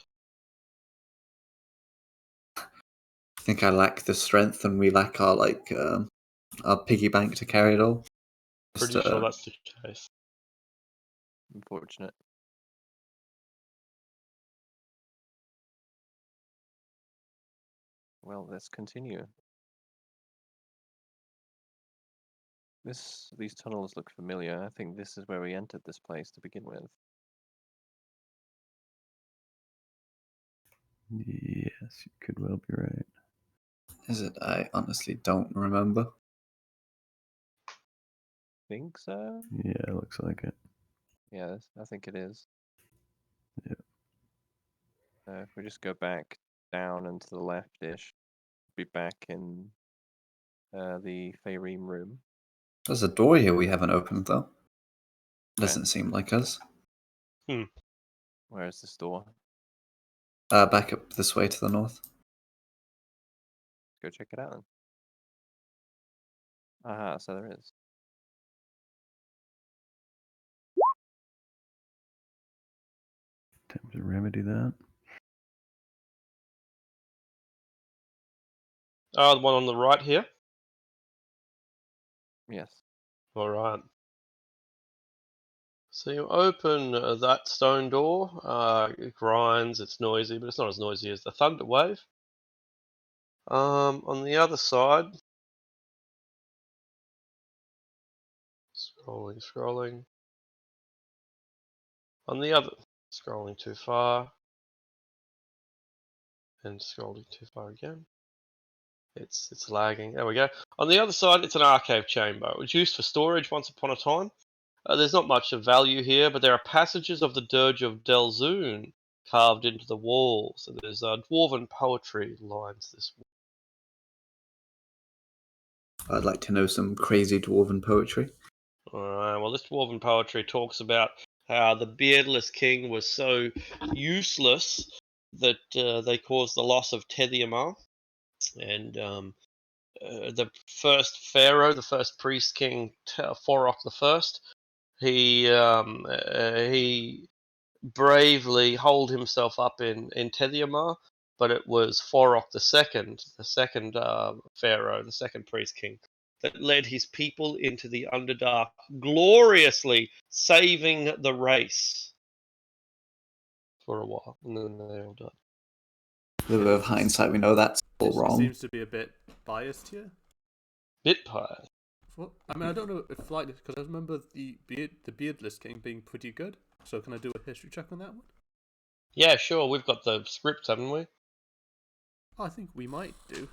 I think I lack the strength, and we lack our our piggy bank to carry it all. Pretty sure that's the case. Unfortunate. Well, let's continue. These tunnels look familiar. I think this is where we entered this place to begin with. Yes, you could well be right. Is it? I honestly don't remember. Think so? Yeah, it looks like it. Yes, I think it is. Yeah. If we just go back down and to the left-ish, be back in the Faereme room. There's a door here we haven't opened though. Doesn't seem like us. Where is this door? Back up this way to the north. Go check it out then. Aha, so there is. Attempt to remedy that. Oh, the one on the right here? Yes. All right. So you open that stone door. It grinds, it's noisy, but it's not as noisy as the thunder wave. On the other side, Scrolling. On the other, scrolling too far. And scrolling too far again. It's lagging. There we go. On the other side, it's an archive chamber. It was used for storage once upon a time. There's not much of value here, but there are passages of the Dirge of Delzoun carved into the walls. And there's dwarven poetry lines this wall. I'd like to know some crazy dwarven poetry. Alright, well, this dwarven poetry talks about how the beardless king was so useless that they caused the loss of Tethymar. And the first pharaoh, the first priest king, Forok I, he bravely holed himself up in Tethymar, but it was Forok the second pharaoh, the second priest king, that led his people into the Underdark, gloriously saving the race for a while, and then they all died. With a bit of hindsight, we know that's all It wrong. seems to be a bit biased here. Bit pie. I mean, I don't know if like because I remember the beardless king being pretty good. So can I do a history check on that one? Yeah, sure. We've got the script, haven't we? I think we might do.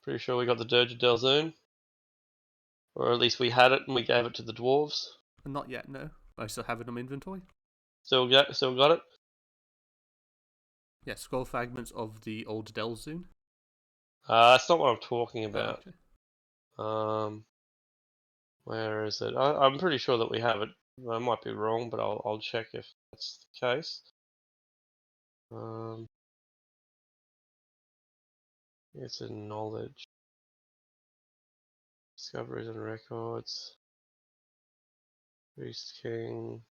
Pretty sure we got the Dirge of Delzoun. Or at least we had it and we gave it to the dwarves. Not yet, no. I still have it on my inventory. Still got it? Yeah, scroll fragments of the old Delzoun. That's not what I'm talking Oh, about. okay. Where is it? I'm pretty sure that we have it. I might be wrong, but I'll check if that's the case. It's in knowledge. Discoveries and records. Priest King.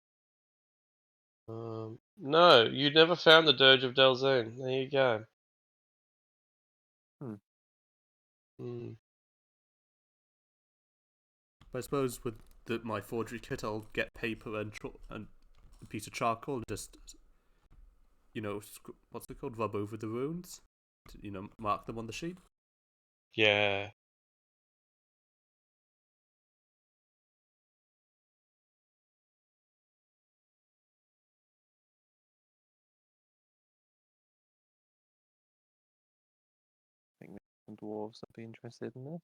No, you never found the Dirge of Delzoun. There you go. But I suppose with my forgery kit, I'll get paper and a piece of charcoal and just, what's it called? Rub over the runes. To, mark them on the sheet. Yeah. I think some dwarves would be interested in this.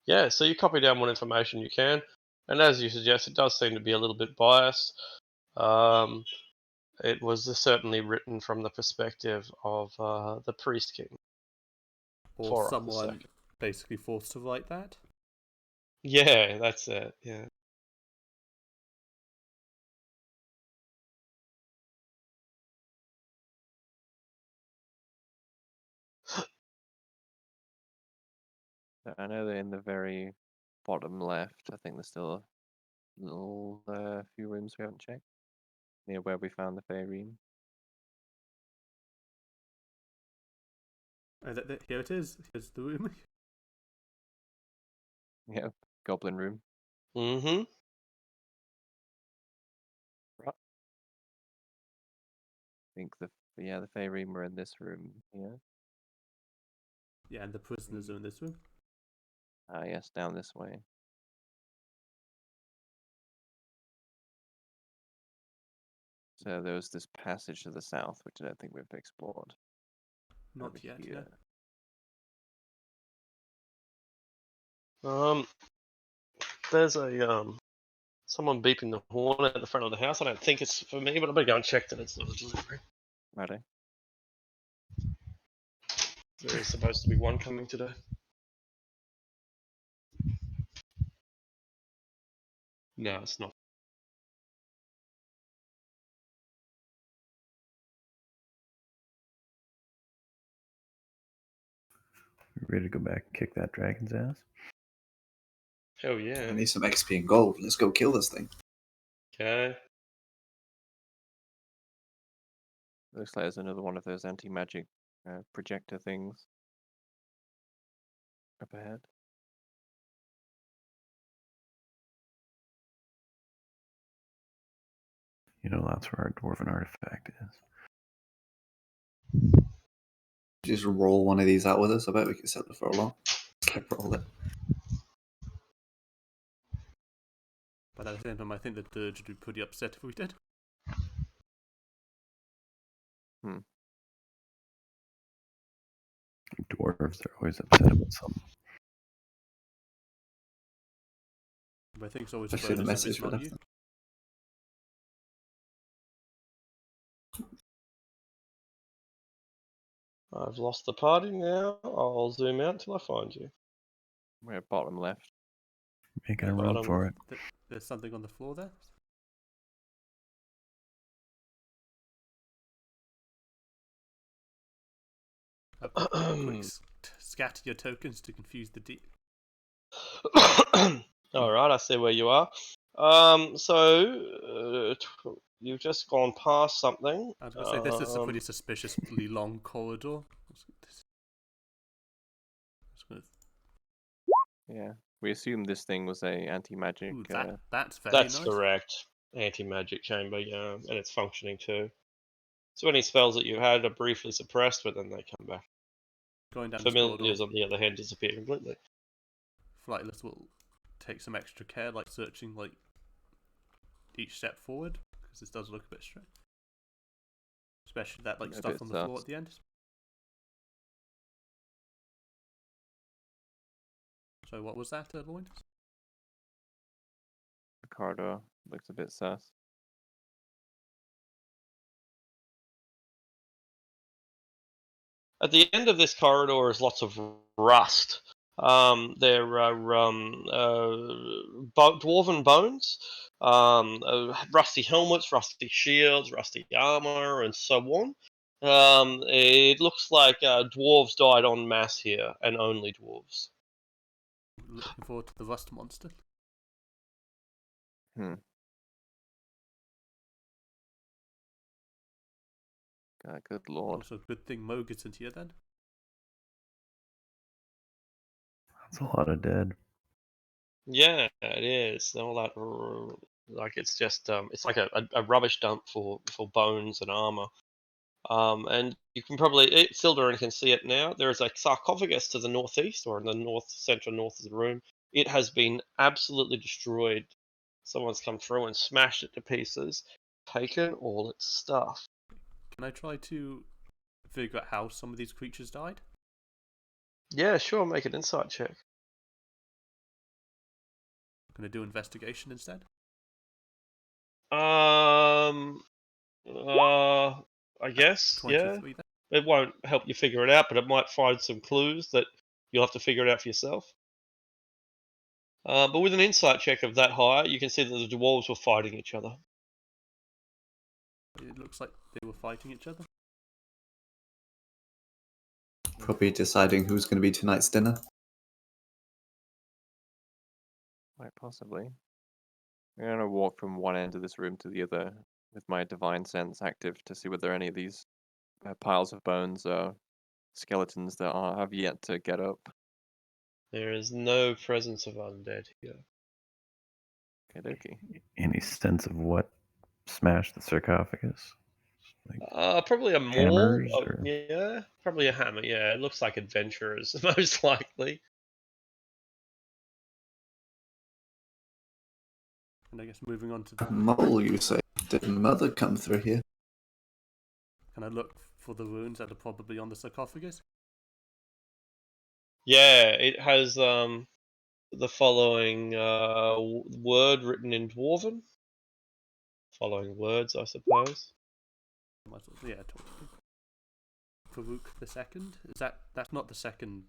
Yeah, so you copy down what information you can, and as you suggest, it does seem to be a little bit biased. It was certainly written from the perspective of the Priest King. Or Forok someone II. basically forced to write that. Yeah, that's it, yeah. I know that in the very bottom left, I think there's still a little few rooms we haven't checked near where we found the Faerine. Here it is. Here's the room. Yeah, goblin room. Mm-hmm. I think the Faerine were in this room here. Yeah, and the prisoners are in this room. Ah, yes, down this way. So there was this passage to the south, which I don't think we've explored. Not Over yet, here. No. There's a someone beeping the horn at the front of the house. I don't think it's for me, but I better go and check that it's not a delivery. Righto. There is supposed to be one coming today. No, it's not. Ready to go back and kick that dragon's ass? Hell yeah. I need some XP and gold. Let's go kill this thing. Okay. Looks like there's another one of those anti-magic projector things up ahead. You know, that's where our dwarven artifact is. just roll one of these out with us. I bet we could set the throw along. Just like roll it. But at the same time, I think the Dirge would be pretty upset if we did. Dwarves are always upset about something. But I think it's always a Especially the bonus if message it's we not left you. them. I've lost the party now. I'll zoom out until I find you. We're bottom left. Making a run Bottom. for it. There's something on the floor there. Quick, scatter your tokens to confuse the D. All right, I see where you are. You've just gone past something. I was gonna say this is a pretty suspiciously long corridor. Yeah. We assume this thing was a anti-magic. Ooh, that's very That's nice. correct. Anti-magic chamber, yeah, and it's functioning too. So any spells that you had are briefly suppressed, but then they come back. Going down this corridor, Familiars, on the other hand, disappear completely. Flightless will take some extra care, like searching like each step forward, because this does look a bit strange. Especially that like A stuff bit on the floor sus. at the end. So what was that, Lloyd? The corridor looks a bit sus. At the end of this corridor is lots of rust. There are dwarven bones, rusty helmets, rusty shields, rusty armor, and so on. It looks like dwarves died en masse here, and only dwarves. Looking forward to the rust monster. Good lord. Also, good thing Moog isn't here then. That's a lot of dead. Yeah, it is. All that, like it's just it's like a rubbish dump for bones and armor. And you can probably Sildurin can see it now. There is a sarcophagus to the northeast, or in the central north of the room. It has been absolutely destroyed. Someone's come through and smashed it to pieces, taken all its stuff. Can I try to figure out how some of these creatures died? Yeah, sure. Make an insight check. I'm gonna do investigation instead. I guess, yeah. 23 then. It won't help you figure it out, but it might find some clues that you'll have to figure it out for yourself. But with an insight check of that high, you can see that the dwarves were fighting each other. It looks like they were fighting each other. Probably deciding who's going to be tonight's dinner. Quite possibly. I'm going to walk from one end of this room to the other with my divine sense active to see whether any of these piles of bones or skeletons that have yet to get up. There is no presence of undead here. Okay. Any sense of what smashed the sarcophagus? Like Probably a maul. hammers or- Yeah, probably a hammer. Yeah, it looks like adventurers, most likely. And I guess moving on to the... Mole, you say? Did Mother come through here? Can I look for the runes that are probably on the sarcophagus? Yeah, it has the following word written in Dwarven. Following words, I suppose. Yeah, totally. Farouk the second? That's not the second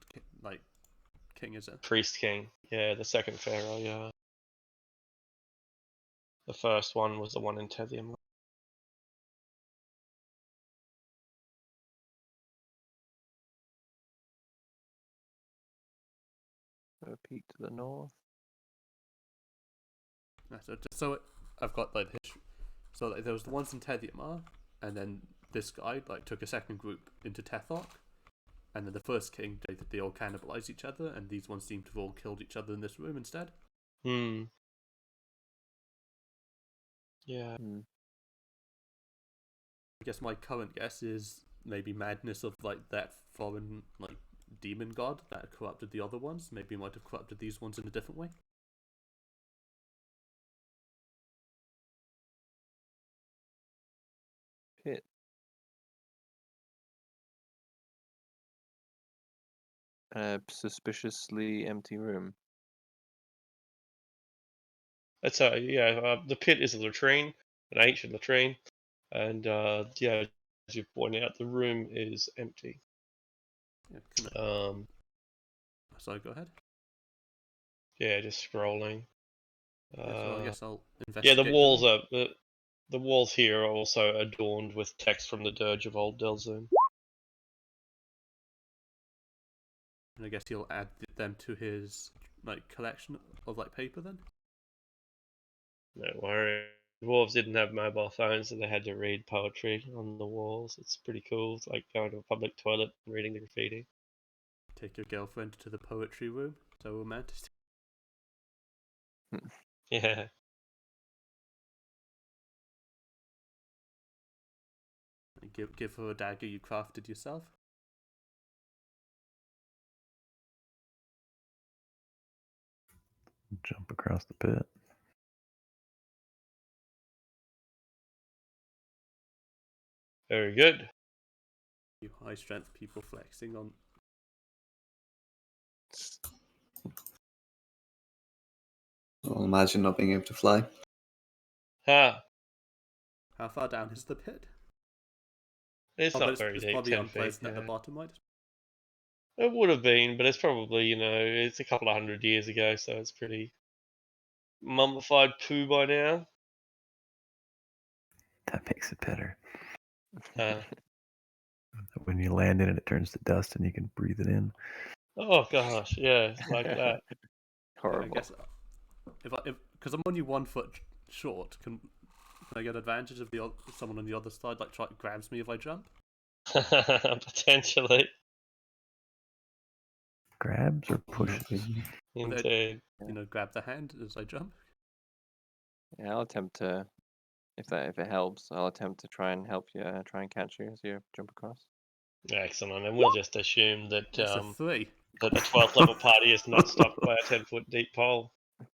king, is it? Priest King. Yeah, the second pharaoh. Yeah. The first one was the one in Tethium. A peek to the north. I've got like the history. So like there was the ones in Tethiumar, and then this guy like took a second group into Tethok, and then the first king they all cannibalized each other, and these ones seem to have all killed each other in this room instead. Yeah. I guess my current guess is maybe madness of like that foreign like demon god that corrupted the other ones. Maybe might have corrupted these ones in a different way. Pit. Suspiciously empty room. That's the pit is a latrine, an ancient latrine, and yeah, as you point out, the room is empty. Yeah, sorry, go ahead. Yeah, just scrolling. So I guess I'll Yeah, investigate. the walls are the walls here are also adorned with text from the Dirge of Old Delzoom. And I guess he'll add them to his like collection of like paper then. Don't worry. Dwarves didn't have mobile phones, so they had to read poetry on the walls. It's pretty cool. It's like going to a public toilet and reading the graffiti. Take your girlfriend to the poetry room. So romantic. Yeah. And give her a dagger you crafted yourself. Jump across the pit. Very good. You high strength people flexing on. Well, imagine not being able to fly. Ha! How far down is the pit? It's not very it's deep. probably 10 feet. unpleasant at the Yeah. bottom, right? It would have been, but it's probably it's a couple of 100 years ago, so it's pretty mummified poo by now. That makes it better. Uh, When you land in it, it turns to dust and you can breathe it in. oh gosh, yeah, it's like that. Horrible. I guess because I'm only 1 foot short, can I get advantage of someone on the other side like grabs me if I jump? Potentially, Grabs or pushes? indeed. Grab the hand as I jump. Yeah, I'll attempt to, if it helps, I'll attempt to try and help you, try and catch you as you jump across. Excellent, and we'll just assume that It's a 3. that a 12th level party is not stopped by a 10-foot deep pole.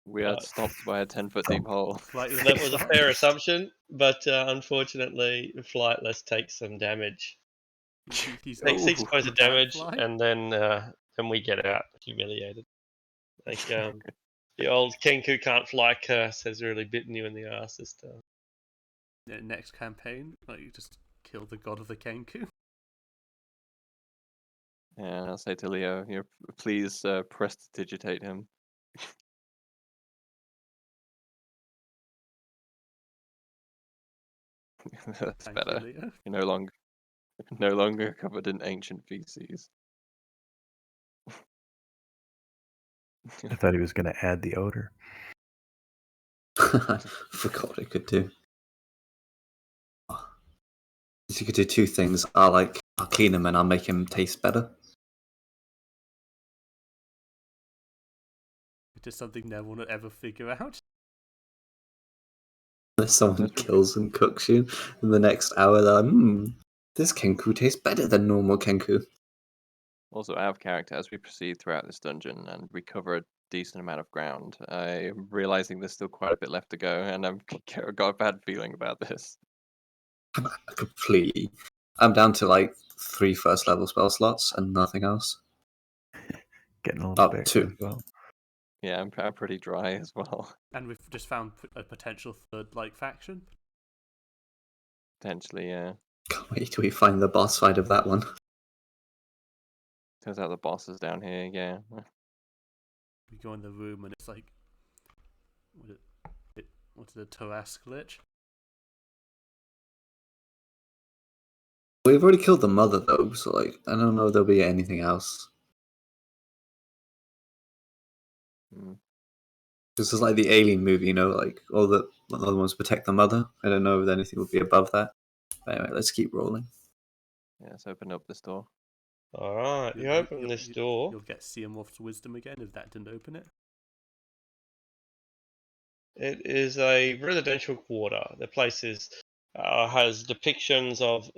We are stopped by a 10-foot deep hole. That was a fair assumption, but unfortunately, Flightless takes some damage. Takes 6 points of damage, and then we get out humiliated. Like the old Kenku can't fly curse has really bitten you in the ass this time. Yeah, next campaign, like you just kill the god of the Kenku. And I'll say to Leo, please prestidigitate him. That's Thank better. you, Leo. You're no longer covered in ancient feces. I thought he was going to add the odor. Forgot what it could do. You could do 2 things. I'll clean him and I'll make him taste better. It is something no one will ever figure out. If someone kills and cooks you in the next hour, they're like, this Kenku tastes better than normal Kenku. Also, out of character, as we proceed throughout this dungeon and we cover a decent amount of ground, I'm realizing there's still quite a bit left to go, and I've got a bad feeling about this. Completely. I'm down to 3 first level spell slots and nothing else. Getting a little bit 2. as well. Yeah, I'm pretty dry as well. And we've just found a potential third faction. Potentially, yeah. Can't wait till we find the boss fight of that one. Turns out the boss is down here, yeah. We go in the room and it's like, what's the Taras glitch? We've already killed the mother though, so I don't know if there'll be anything else. This is like the Alien movie, all the other ones protect the mother. I don't know if anything will be above that. But anyway, let's keep rolling. Yeah, let's open up this door. Alright, you open this door. You'll get Seamorph's wisdom again if that didn't open it. It is a residential quarter. The place is has depictions of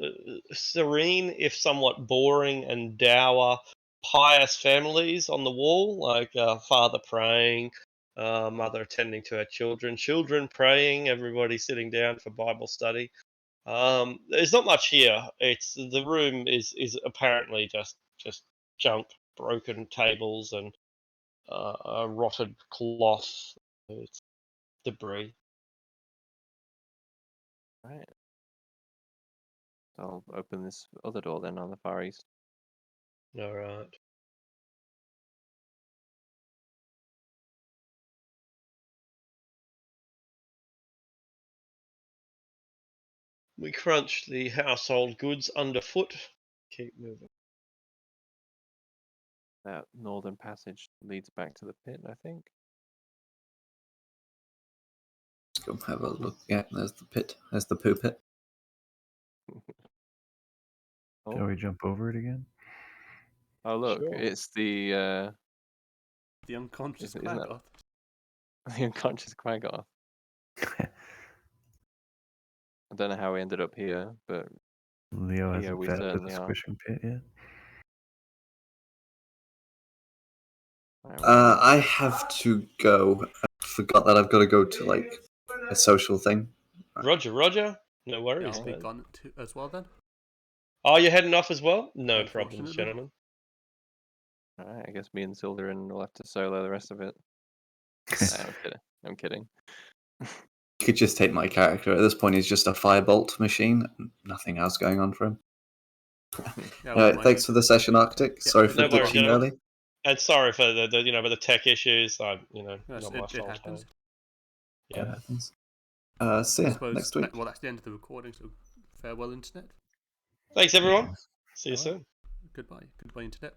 serene, if somewhat boring and dour, pious families on the wall, like father praying, mother attending to her children, children praying, everybody sitting down for Bible study. There's not much here. It's the room is apparently just junk, broken tables and rotted cloth. It's debris. Right. I'll open this other door then on the far east. All right. We crunch the household goods underfoot. Keep moving. That northern passage leads back to the pit, I think. Let's go have a look. Yeah, there's the pit. There's the poo pit. Shall we jump over it again? Oh look, Sure. it's the The unconscious isn't that Quaggoth. the unconscious Quaggoth. I don't know how we ended up here, but Leo yeah, hasn't we fed to certainly the are. squishing pit yet. Right, well, I have to go. I forgot that I've got to go to like a social thing. Roger, Roger. No Yeah, worries, I'll be man. gone as well then. Oh, you're heading off as well? No problems, Unfortunately. gentlemen. alright, I guess me and Sildarin will have to solo the rest of it. Nah, I'm kidding. I'm kidding. You could just take my character. At this point, he's just a firebolt machine. Nothing else going on for him. Yeah, well, Thanks for the session, Arctic. Yeah, Sorry for no worries, ditching gentlemen. early. And sorry for the the tech issues. Yes, Not my it fault. happens. Yeah. happens. I See ya suppose next week. well, that's the end of the recording. So farewell, internet. Thanks, everyone. Yes. See you All right. soon. Goodbye, internet.